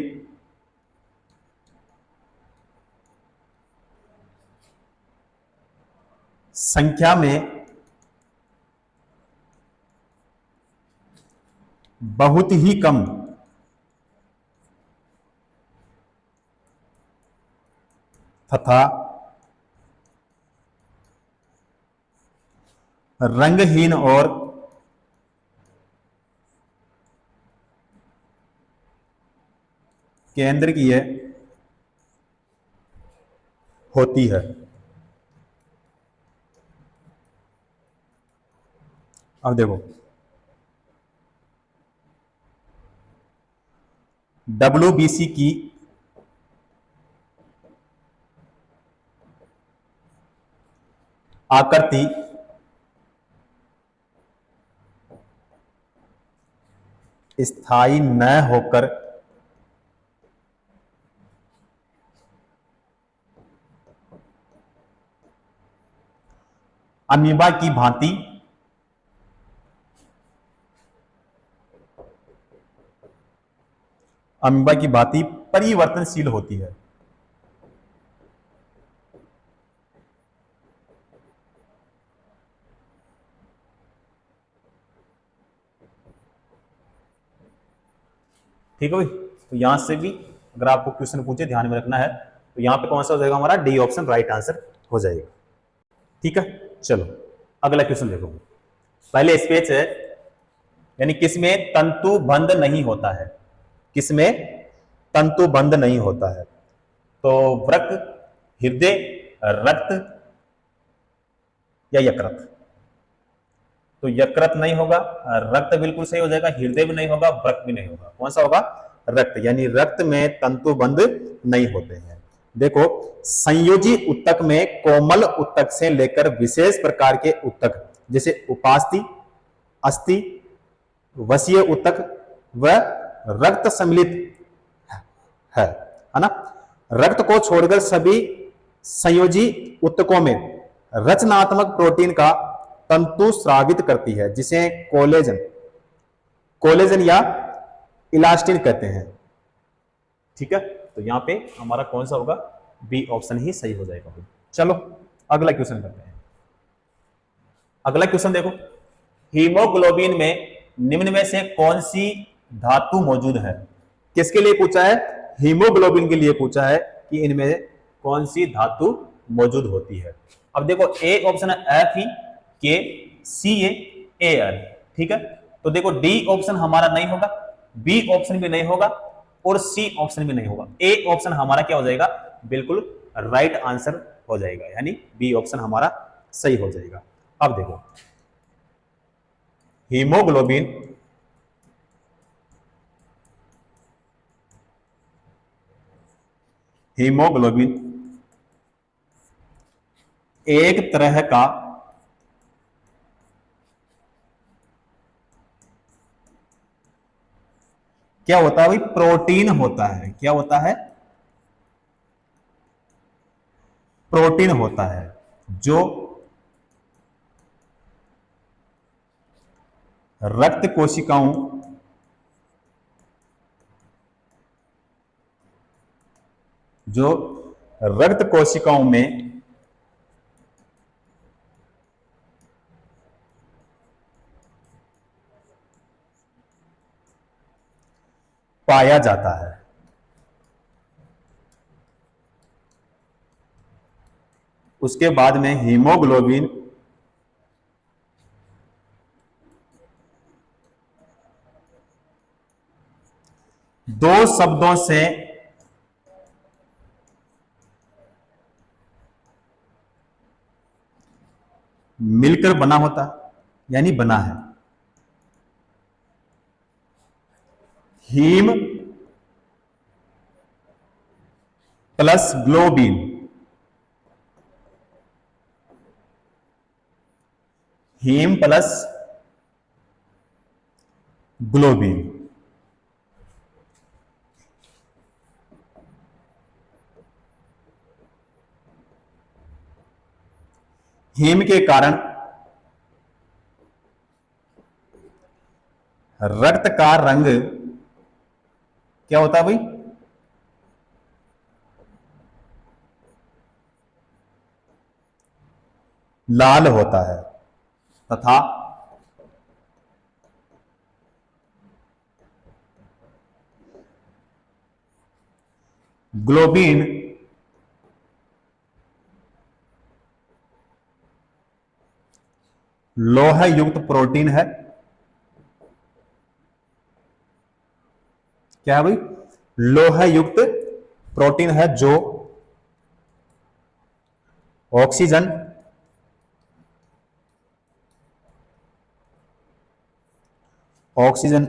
संख्या में बहुत ही कम तथा रंगहीन और केंद्रीय होती है। अब देखो, WBC की आकृति स्थायी न होकर अमीबा की भांति परिवर्तनशील होती है। ठीक है भाई, तो यहां से भी अगर आपको क्वेश्चन पूछे ध्यान में रखना है, तो यहां पे कौन सा हो जाएगा हमारा, डी ऑप्शन राइट आंसर हो जाएगा। ठीक है, चलो अगला क्वेश्चन देखो। पहले स्पेस है, यानी किसमें तंतु बंद नहीं होता है, किसमें तंतु बंद नहीं होता है। तो वृक्क, हृदय, रक्त या यकृत। तो यकृत नहीं होगा, रक्त बिल्कुल सही हो जाएगा, हृदय भी नहीं होगा, वृक्क भी नहीं होगा। कौन सा होगा, रक्त, यानी रक्त में तंतु बंद नहीं होते हैं। देखो, संयोजी उत्तक में कोमल उत्तक से लेकर विशेष प्रकार के उत्तक जैसे उपास्थि, अस्थि, वसीय उत्तक व रक्त सम्मिलित है ना। रक्त को छोड़कर सभी संयोजी उत्तकों में रचनात्मक प्रोटीन का तंतु स्रावित करती है, जिसे कोलेजन कोलेजन या इलास्टिन कहते हैं। ठीक है, तो यहां पे हमारा कौन सा होगा, बी ऑप्शन ही सही हो जाएगा। चलो अगला क्वेश्चन करते हैं। अगला क्वेश्चन देखो, हीमोग्लोबिन में निम्न में से कौन सी धातु मौजूद है। किसके लिए पूछा है, हीमोग्लोबिन के लिए पूछा है कि इनमें कौन सी धातु मौजूद होती है। अब देखो, ए ऑप्शन है एफ ई के, सी ए आर। ठीक है, तो देखो डी ऑप्शन हमारा नहीं होगा, बी ऑप्शन भी नहीं होगा और सी ऑप्शन भी नहीं होगा। ए ऑप्शन हमारा क्या हो जाएगा, बिल्कुल राइट आंसर हो जाएगा, यानी बी ऑप्शन हमारा सही हो जाएगा। अब देखो, हीमोग्लोबिन हीमोग्लोबिन एक तरह का क्या होता है भाई, प्रोटीन होता है। क्या होता है, प्रोटीन होता है, जो रक्त कोशिकाओं जो रक्त कोशिकाओं में पाया जाता है। उसके बाद में हीमोग्लोबिन दो शब्दों से मिलकर बना होता, यानी बना है। Haem plus globin, haem plus globin. Haem के कारण रक्त का रंग क्या होता है भाई, लाल होता है, तथा ग्लोबिन लोह युक्त प्रोटीन है। क्या है भाई? लोह युक्त प्रोटीन है जो ऑक्सीजन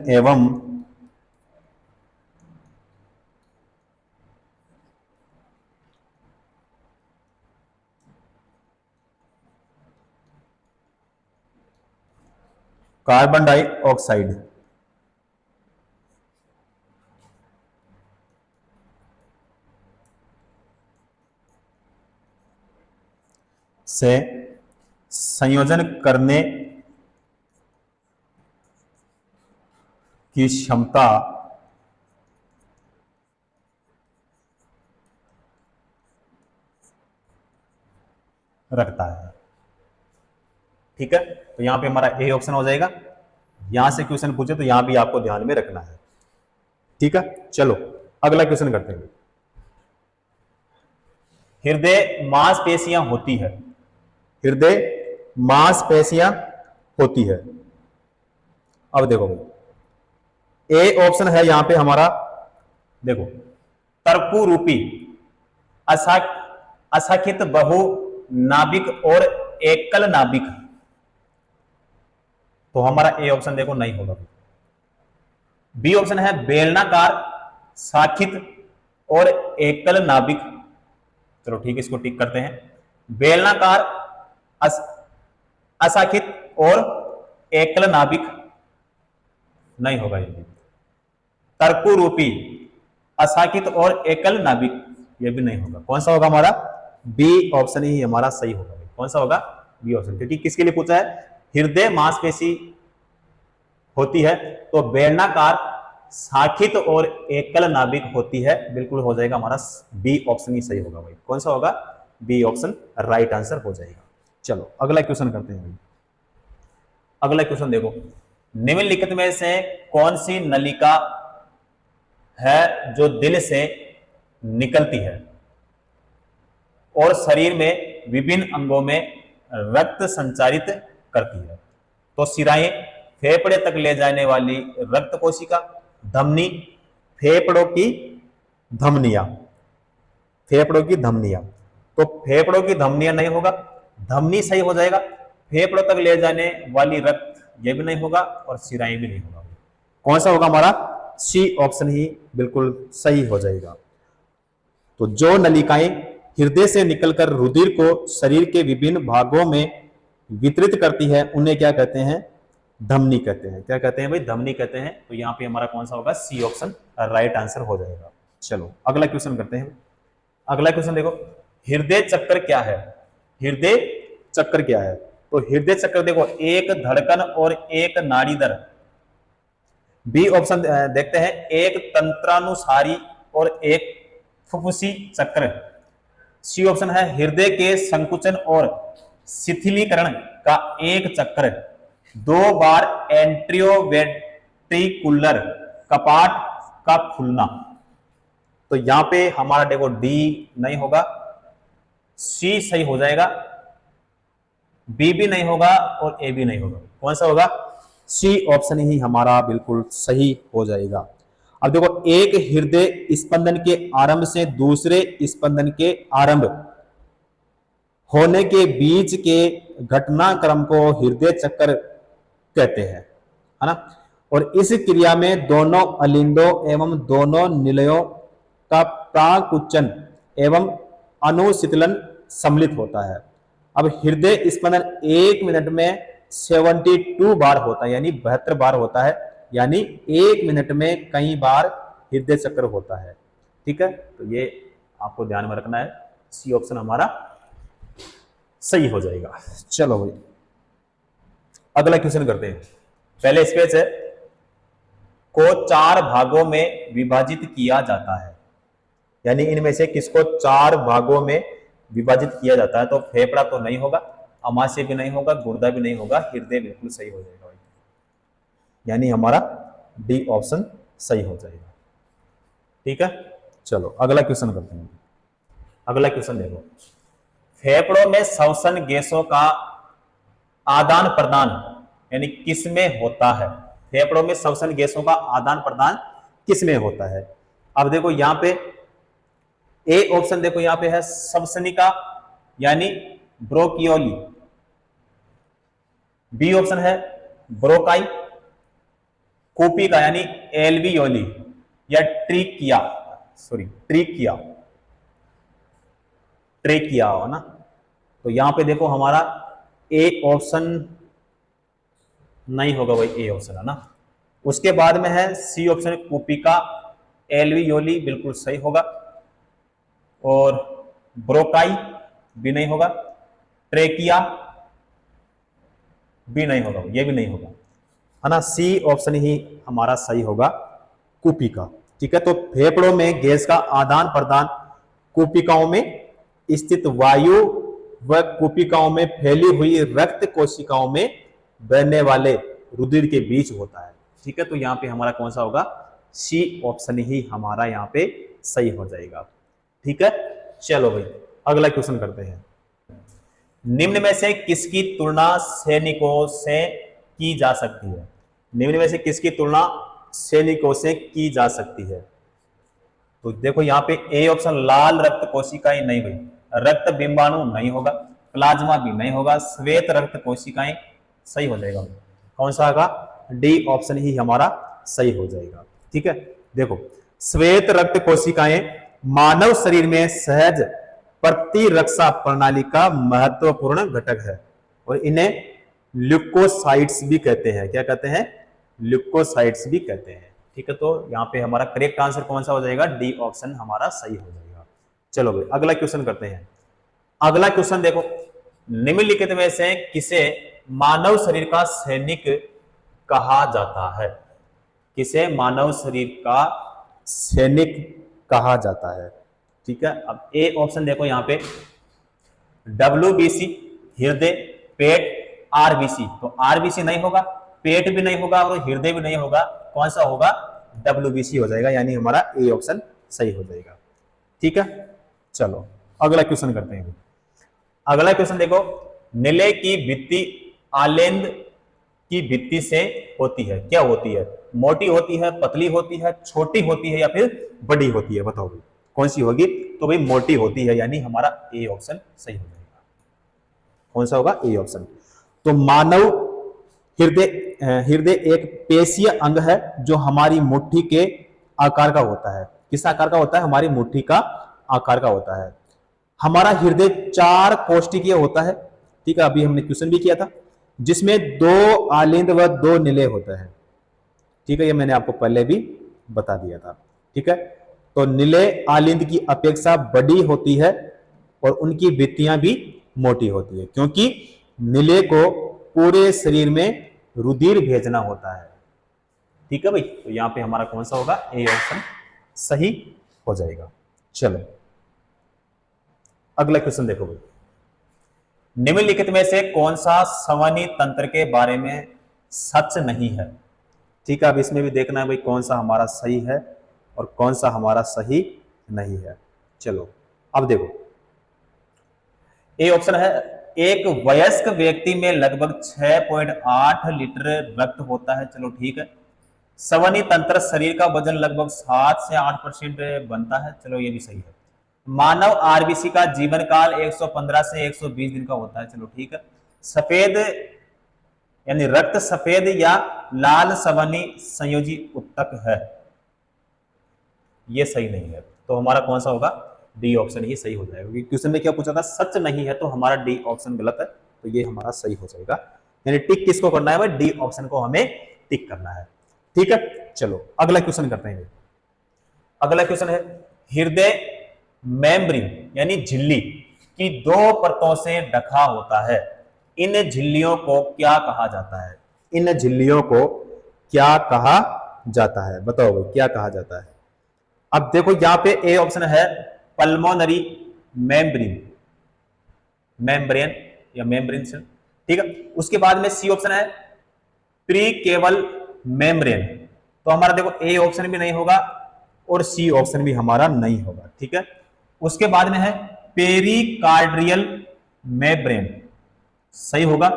एवं कार्बन डाइऑक्साइड से संयोजन करने की क्षमता रखता है। ठीक है, तो यहां पे हमारा ए ऑप्शन हो जाएगा। यहां से क्वेश्चन पूछे तो यहां भी आपको ध्यान में रखना है। ठीक है, चलो अगला क्वेश्चन करते हैं। हृदय मांसपेशियां होती है। हृदय मांसपेशियां होती है। अब देखो भाई, ए ऑप्शन है यहां पे हमारा, देखो, तर्कु रूपी असंख्यित बहु नाभिक और एकल नाभिक, तो हमारा ए ऑप्शन देखो नहीं होगा। बी ऑप्शन है बेलनाकार शाखित और एकल नाभिक। चलो ठीक है, इसको टिक करते हैं। बेलनाकार अशाखित और एकल नाभिक नहीं होगा ये। तर्कु रूपी अशाखित और एकल नाभिक ये भी नहीं होगा। कौन सा होगा हमारा? बी ऑप्शन ही हमारा सही होगा। कौन सा होगा? B option. क्योंकि किसके लिए पूछा है? हृदय मांसपेशी होती है, तो बेलनाकार शाखित और एकल नाभिक होती है। बिल्कुल हो जाएगा हमारा बी ऑप्शन ही सही होगा भाई। कौन सा होगा? बी ऑप्शन राइट आंसर हो जाएगा। चलो अगला क्वेश्चन करते हैं भाई। अगला क्वेश्चन देखो, निम्नलिखित में से कौन सी नलिका है जो दिल से निकलती है और शरीर में विभिन्न अंगों में रक्त संचारित करती है? तो सिराएं, फेफड़े तक ले जाने वाली रक्त कोशिका, धमनी, फेफड़ों की धमनियां। फेफड़ों की धमनियां, तो फेफड़ों की धमनियां नहीं होगा, धमनी सही हो जाएगा। फेफड़ों तक ले जाने वाली रक्त ये भी नहीं होगा और सिराएं भी नहीं होगा। कौन सा होगा हमारा? सी ऑप्शन ही बिल्कुल सही हो जाएगा। तो जो नलिकाएं हृदय से निकलकर रुधिर को शरीर के विभिन्न भागों में वितरित करती है उन्हें क्या कहते हैं? धमनी कहते हैं। क्या कहते हैं भाई? धमनी कहते हैं। तो यहां पे हमारा कौन सा होगा? सी ऑप्शन राइट आंसर हो जाएगा। चलो अगला क्वेश्चन करते हैं। अगला क्वेश्चन देखो, हृदय चक्र क्या है? हृदय चक्र क्या है? तो हृदय चक्र देखो, एक धड़कन और एक नाड़ी दर। बी ऑप्शन देखते हैं, एक तंत्रानुसारी और एक फुफ्फुसी चक्र। सी ऑप्शन है हृदय के संकुचन और शिथिलीकरण का एक चक्र, 2 बार एंट्रियोवेंट्रिकुलर कपाट का खुलना। तो यहां पे हमारा देखो डी नहीं होगा, सी सही हो जाएगा, बी भी नहीं होगा और ए भी नहीं होगा। कौन सा होगा? सी ऑप्शन ही हमारा बिल्कुल सही हो जाएगा। अब देखो, एक हृदय स्पंदन के आरंभ से दूसरे स्पंदन के आरंभ होने के बीच के घटनाक्रम को हृदय चक्र कहते हैं, है ना। और इस क्रिया में दोनों अलिंदों एवं दोनों निलयों का प्राकुंचन एवं अनुशीतलन सम्मिलित होता है। अब हृदय स्पंदन 1 मिनट में 72 बार होता है, यानी 72 बार होता है, यानी 1 मिनट में कई बार हृदय चक्र होता है। ठीक है, तो ये आपको ध्यान में रखना है। सी ऑप्शन हमारा सही हो जाएगा। चलो भाई अगला क्वेश्चन करते हैं। पहले स्पेस है को 4 भागों में विभाजित किया जाता है, यानी इनमें से किसको 4 भागों में विभाजित किया जाता है? तो फेफड़ा तो नहीं होगा, अमाशय भी नहीं होगा, गुर्दा भी नहीं होगा, हृदय बिल्कुल सही हो जाएगा, यानी हमारा डी ऑप्शन सही हो जाएगा। ठीक है, चलो अगला क्वेश्चन करते हैं। अगला क्वेश्चन देखो, फेफड़ों में श्वसन गैसों का आदान प्रदान यानी किसमें होता है? फेफड़ों में श्वसन गैसों का आदान प्रदान किसमें होता है? अब देखो यहां पे ए ऑप्शन देखो यहां पे है श्वसनिका यानी ब्रोकियोली, बी ऑप्शन है ब्रोकाई, कूपिका यानी एल्वियोली, या ट्रिकिया ट्रेकिया हो ना। तो यहां पे देखो हमारा ए ऑप्शन नहीं होगा, वही ए ऑप्शन है ना। उसके बाद में है सी ऑप्शन कूपिका एल्वियोली, बिल्कुल सही होगा। और ब्रोकाई भी नहीं होगा, ट्रेकिया भी नहीं होगा, ये भी नहीं होगा, है ना। सी ऑप्शन ही हमारा सही होगा, कूपिका। ठीक है, तो फेफड़ों में गैस का आदान प्रदान कूपिकाओं में स्थित वायु व कूपिकाओं में फैली हुई रक्त कोशिकाओं में बहने वाले रुधिर के बीच होता है। ठीक है, तो यहां पे हमारा कौन सा होगा? सी ऑप्शन ही हमारा यहां पे सही हो जाएगा। ठीक है, चलो भाई अगला क्वेश्चन करते हैं। निम्न में से किसकी तुलना सैनिकों से की जा सकती है? निम्न में से किसकी तुलना सैनिकों से की जा सकती है? तो देखो यहां पे ए ऑप्शन लाल रक्त कोशिकाएं नहीं भाई, रक्त बिंबाणु नहीं होगा, प्लाज्मा भी नहीं होगा, श्वेत रक्त कोशिकाएं सही हो जाएगा। कौन सा होगा? डी ऑप्शन ही हमारा सही हो जाएगा। ठीक है, देखो श्वेत रक्त कोशिकाएं मानव शरीर में सहज प्रतिरक्षा प्रणाली का महत्वपूर्ण घटक है और इन्हें ल्यूकोसाइट्स भी कहते हैं। क्या कहते हैं? ल्यूकोसाइट्स भी कहते हैं। ठीक है, तो यहाँ पे हमारा करेक्ट आंसर कौन सा हो जाएगा? डी ऑप्शन हमारा सही हो जाएगा। चलो भाई अगला क्वेश्चन करते हैं। अगला क्वेश्चन देखो, निम्नलिखित में से किसे मानव शरीर का सैनिक कहा जाता है? किसे मानव शरीर का सैनिक कहा जाता है? ठीक है, अब ए ऑप्शन देखो यहां पे WBC हृदय, पेट, आरबीसी। तो आरबीसी नहीं होगा, पेट भी नहीं होगा और हृदय भी नहीं होगा। कौन सा होगा? WBC हो जाएगा, यानी हमारा ए ऑप्शन सही हो जाएगा। ठीक है, चलो अगला क्वेश्चन करते हैं। अगला क्वेश्चन देखो, नीले की भित्ति आलेंद की भित्ति से होती है। क्या होती है? मोटी होती है, पतली होती है, छोटी होती है या फिर बड़ी होती है? बताओ भाई कौन सी होगी? तो भाई मोटी होती है, यानी हमारा ए ऑप्शन सही हो जाएगा। कौन सा होगा? A option. तो मानव हृदय एक पेशीय अंग है जो हमारी मुट्ठी के आकार का होता है। किस आकार का होता है? हमारी मुट्ठी का आकार का होता है। हमारा हृदय 4 कोष्ठकीय होता है। ठीक है, अभी हमने क्वेश्चन भी किया था, जिसमें 2 आलिंद व 2 निलय होता है। ठीक है, ये मैंने आपको पहले भी बता दिया था। ठीक है, तो निलय आलिंद की अपेक्षा बड़ी होती है और उनकी भित्तियां भी मोटी होती है, क्योंकि निलय को पूरे शरीर में रुधिर भेजना होता है। ठीक है भाई, तो यहां पे हमारा कौन सा होगा? ए ऑप्शन सही हो जाएगा। चलो अगला क्वेश्चन देखो भाई, निम्नलिखित में से कौन सा संवहनी तंत्र के बारे में सच नहीं है? ठीक है, अब इसमें भी देखना है भाई कौन सा हमारा सही है और कौन सा हमारा सही नहीं है। चलो अब देखो, ए ऑप्शन है एक वयस्क व्यक्ति में लगभग 6.8 लीटर रक्त होता है। चलो ठीक है, संवहनी तंत्र शरीर का वजन लगभग 7 से 8% बनता है। चलो ये भी सही है। मानव आरबीसी का जीवन काल 115 से 120 दिन का होता है। चलो ठीक है। सफेद यानी रक्त सफेद या लाल संवहनी संयोजी उत्तक है, ये सही नहीं है। तो हमारा कौन सा होगा? डी ऑप्शन ही सही हो जाएगा, क्योंकि क्वेश्चन में क्या पूछा था? सच नहीं है, तो हमारा डी ऑप्शन गलत है, तो ये हमारा सही हो जाएगा। यानी टिक किसको करना है भाई? डी ऑप्शन को हमें टिक करना है। ठीक है, चलो अगला क्वेश्चन करते हैं। अगला क्वेश्चन है, हृदय मेम्ब्रेन यानी झिल्ली की 2 परतों से ढका होता है। इन झिल्लियों को क्या कहा जाता है? इन झिल्लियों को क्या कहा जाता है? बताओ भाई क्या कहा जाता है? अब देखो यहां पे ए ऑप्शन है पल्मोनरी मेम्ब्रेन या मेम्ब्रेन। ठीक है, उसके बाद में सी ऑप्शन है प्रीकेवल मेम्ब्रेन। तो हमारा देखो ए ऑप्शन भी नहीं होगा और सी ऑप्शन भी हमारा नहीं होगा। ठीक है, उसके बाद में है पेरिकार्डियल मेम्ब्रेन, सही होगा।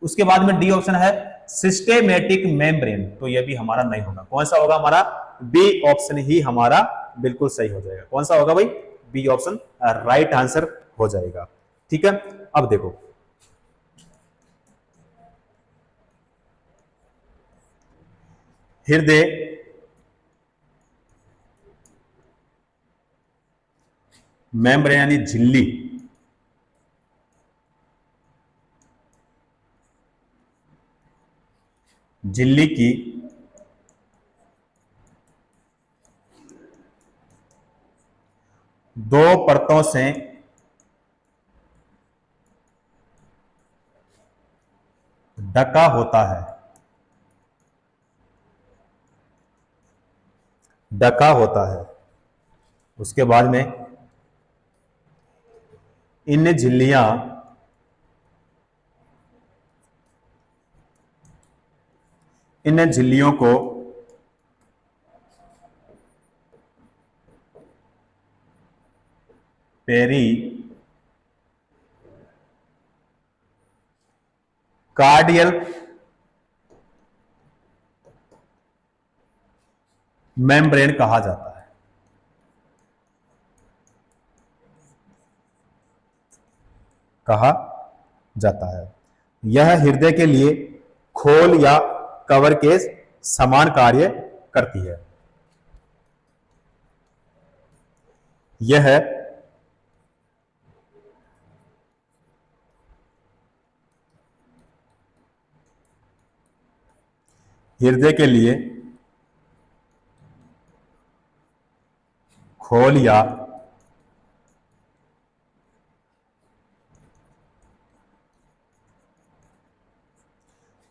उसके बाद में डी ऑप्शन है सिस्टेमेटिक मेम्ब्रेन, तो यह भी हमारा नहीं होगा। कौन सा होगा हमारा? बी ऑप्शन ही हमारा बिल्कुल सही हो जाएगा। कौन सा होगा भाई? बी ऑप्शन राइट आंसर हो जाएगा। ठीक है, अब देखो हृदय मेम्ब्रेन यानी झिल्ली, झिल्ली की दो परतों से ढका होता है, ढका होता है। उसके बाद में इन झिल्लियां इन झिल्लियों को पेरी कार्डियल मेम्ब्रेन कहा जाता है। कहा जाता है। यह हृदय के लिए खोल या कवर के समान कार्य करती है। यह हृदय के लिए खोल या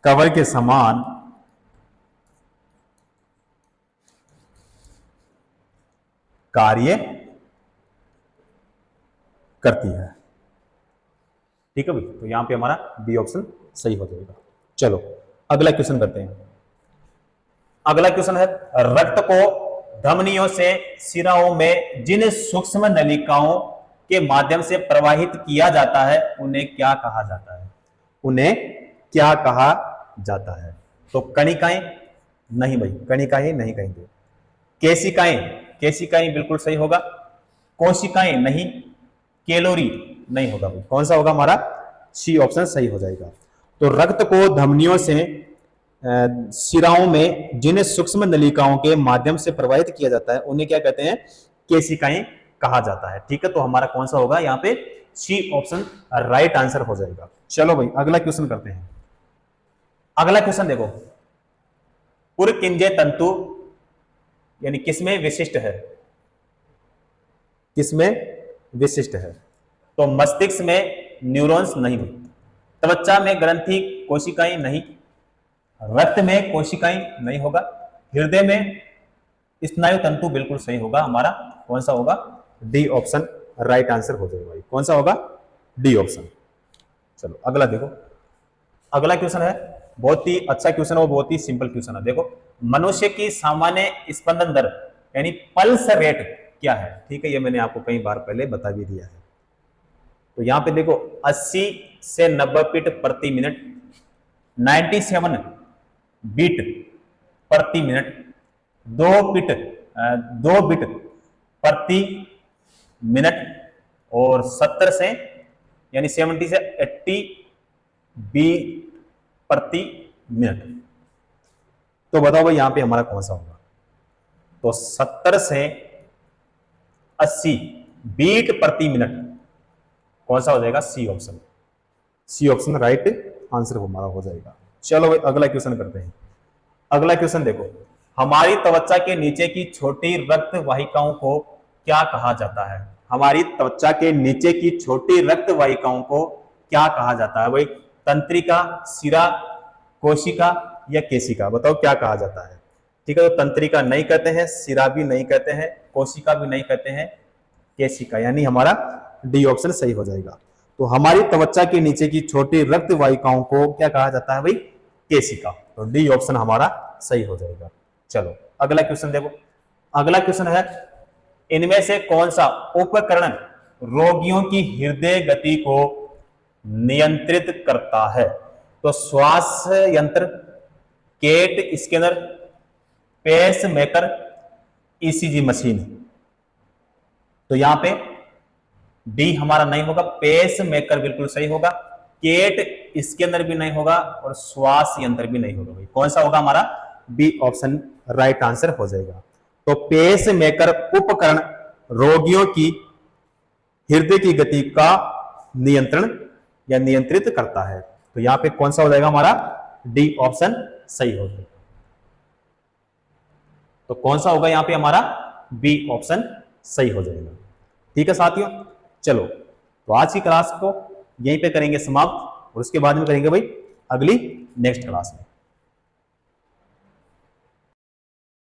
कवर के समान कार्य करती है। ठीक है भाई, तो यहां पे हमारा बी ऑप्शन सही हो जाएगा। चलो अगला क्वेश्चन करते हैं। अगला क्वेश्चन है रक्त को धमनियों से सिराओं में जिन सूक्ष्म नलिकाओं के माध्यम से प्रवाहित किया जाता है उन्हें क्या कहा जाता है? उन्हें क्या कहा जाता है? तो कणिकाएं नहीं भाई, कणिकाएं नहीं कहेंगे। केशिकाएं, केशिकाएं बिल्कुल सही होगा। कोशिकाएं नहीं, कैलोरी नहीं होगा भाई। कौन सा होगा हमारा? सी ऑप्शन सही हो जाएगा। तो रक्त को धमनियों से सिराओं में जिन सूक्ष्म नलिकाओं के माध्यम से प्रवाहित किया जाता है उन्हें क्या कहते हैं? केशिकाएं कहा जाता है। ठीक है, तो हमारा कौन सा होगा यहाँ पे? सी ऑप्शन राइट आंसर हो जाएगा। चलो भाई अगला क्वेश्चन करते हैं। अगला क्वेश्चन देखो, पुरकिंजे तंतु यानी किसमें विशिष्ट है? किसमें विशिष्ट है? तो मस्तिष्क में न्यूरॉन्स नहीं, त्वचा में ग्रंथि कोशिकाएं नहीं, रक्त में कोशिकाएं नहीं होगा, हृदय में स्नायु तंतु बिल्कुल सही होगा हमारा। कौन सा होगा? डी ऑप्शन राइट आंसर हो जाएगा भाई। कौन सा होगा? D option. चलो अगला देखो। अगला क्वेश्चन है बहुत ही अच्छा क्वेश्चन और बहुत ही सिंपल क्वेश्चन है। देखो, मनुष्य की सामान्य स्पंदन दर यानी पल्स रेट क्या है? ठीक है, ये मैंने आपको कई बार पहले बता भी दिया है। तो यहां पे देखो 80 से 90 बीट प्रति मिनट, 97 बीट प्रति मिनट, 2 बीट प्रति मिनट और 70 से यानी 70 से 80 बीट प्रति मिनट। तो बताओ भाई यहां पे हमारा कौन सा होगा? तो 70 से 80 बीट प्रति मिनट कौन सा हो जाएगा? C option. C option right answer हमारा हो जाएगा। चलो भाई अगला क्वेश्चन करते हैं। अगला क्वेश्चन देखो, हमारी त्वचा के नीचे की छोटी रक्त वाहिकाओं को क्या कहा जाता है? हमारी त्वचा के नीचे की छोटी रक्त वाहिकाओं को क्या कहा जाता है भाई? तंत्रिका, सिरा, कोशिका या केशिका? बताओ क्या कहा जाता है? ठीक है, तो तंत्रिका नहीं कहते हैं, सिरा भी नहीं कहते हैं, कोशिका भी नहीं कहते हैं, केशिका यानी हमारा डी ऑप्शन सही हो जाएगा। तो हमारी त्वचा के नीचे की छोटी रक्त वाहिकाओं को क्या कहा जाता है भाई? केशिका। तो डी ऑप्शन हमारा सही हो जाएगा। चलो अगला क्वेश्चन देखो, अगला क्वेश्चन है, इनमें से कौन सा उपकरण रोगियों की हृदय गति को नियंत्रित करता है? तो श्वास यंत्र, CAT scanner, pacemaker, ECG machine. तो यहां पे डी हमारा नहीं होगा, पेस मेकर बिल्कुल सही होगा, केट स्कैनर भी नहीं होगा और श्वास यंत्र भी नहीं होगा। भाई कौन सा होगा हमारा? बी ऑप्शन राइट आंसर हो जाएगा। तो पेस मेकर उपकरण रोगियों की हृदय की गति का नियंत्रण या नियंत्रित करता है। तो यहां पे कौन सा हो जाएगा हमारा? डी ऑप्शन सही हो जाएगा। तो कौन सा होगा यहां पे हमारा? बी ऑप्शन सही हो जाएगा। ठीक है साथियों, चलो तो आज की क्लास को यहीं पे करेंगे समाप्त और उसके बाद में करेंगे भाई अगली नेक्स्ट क्लास में।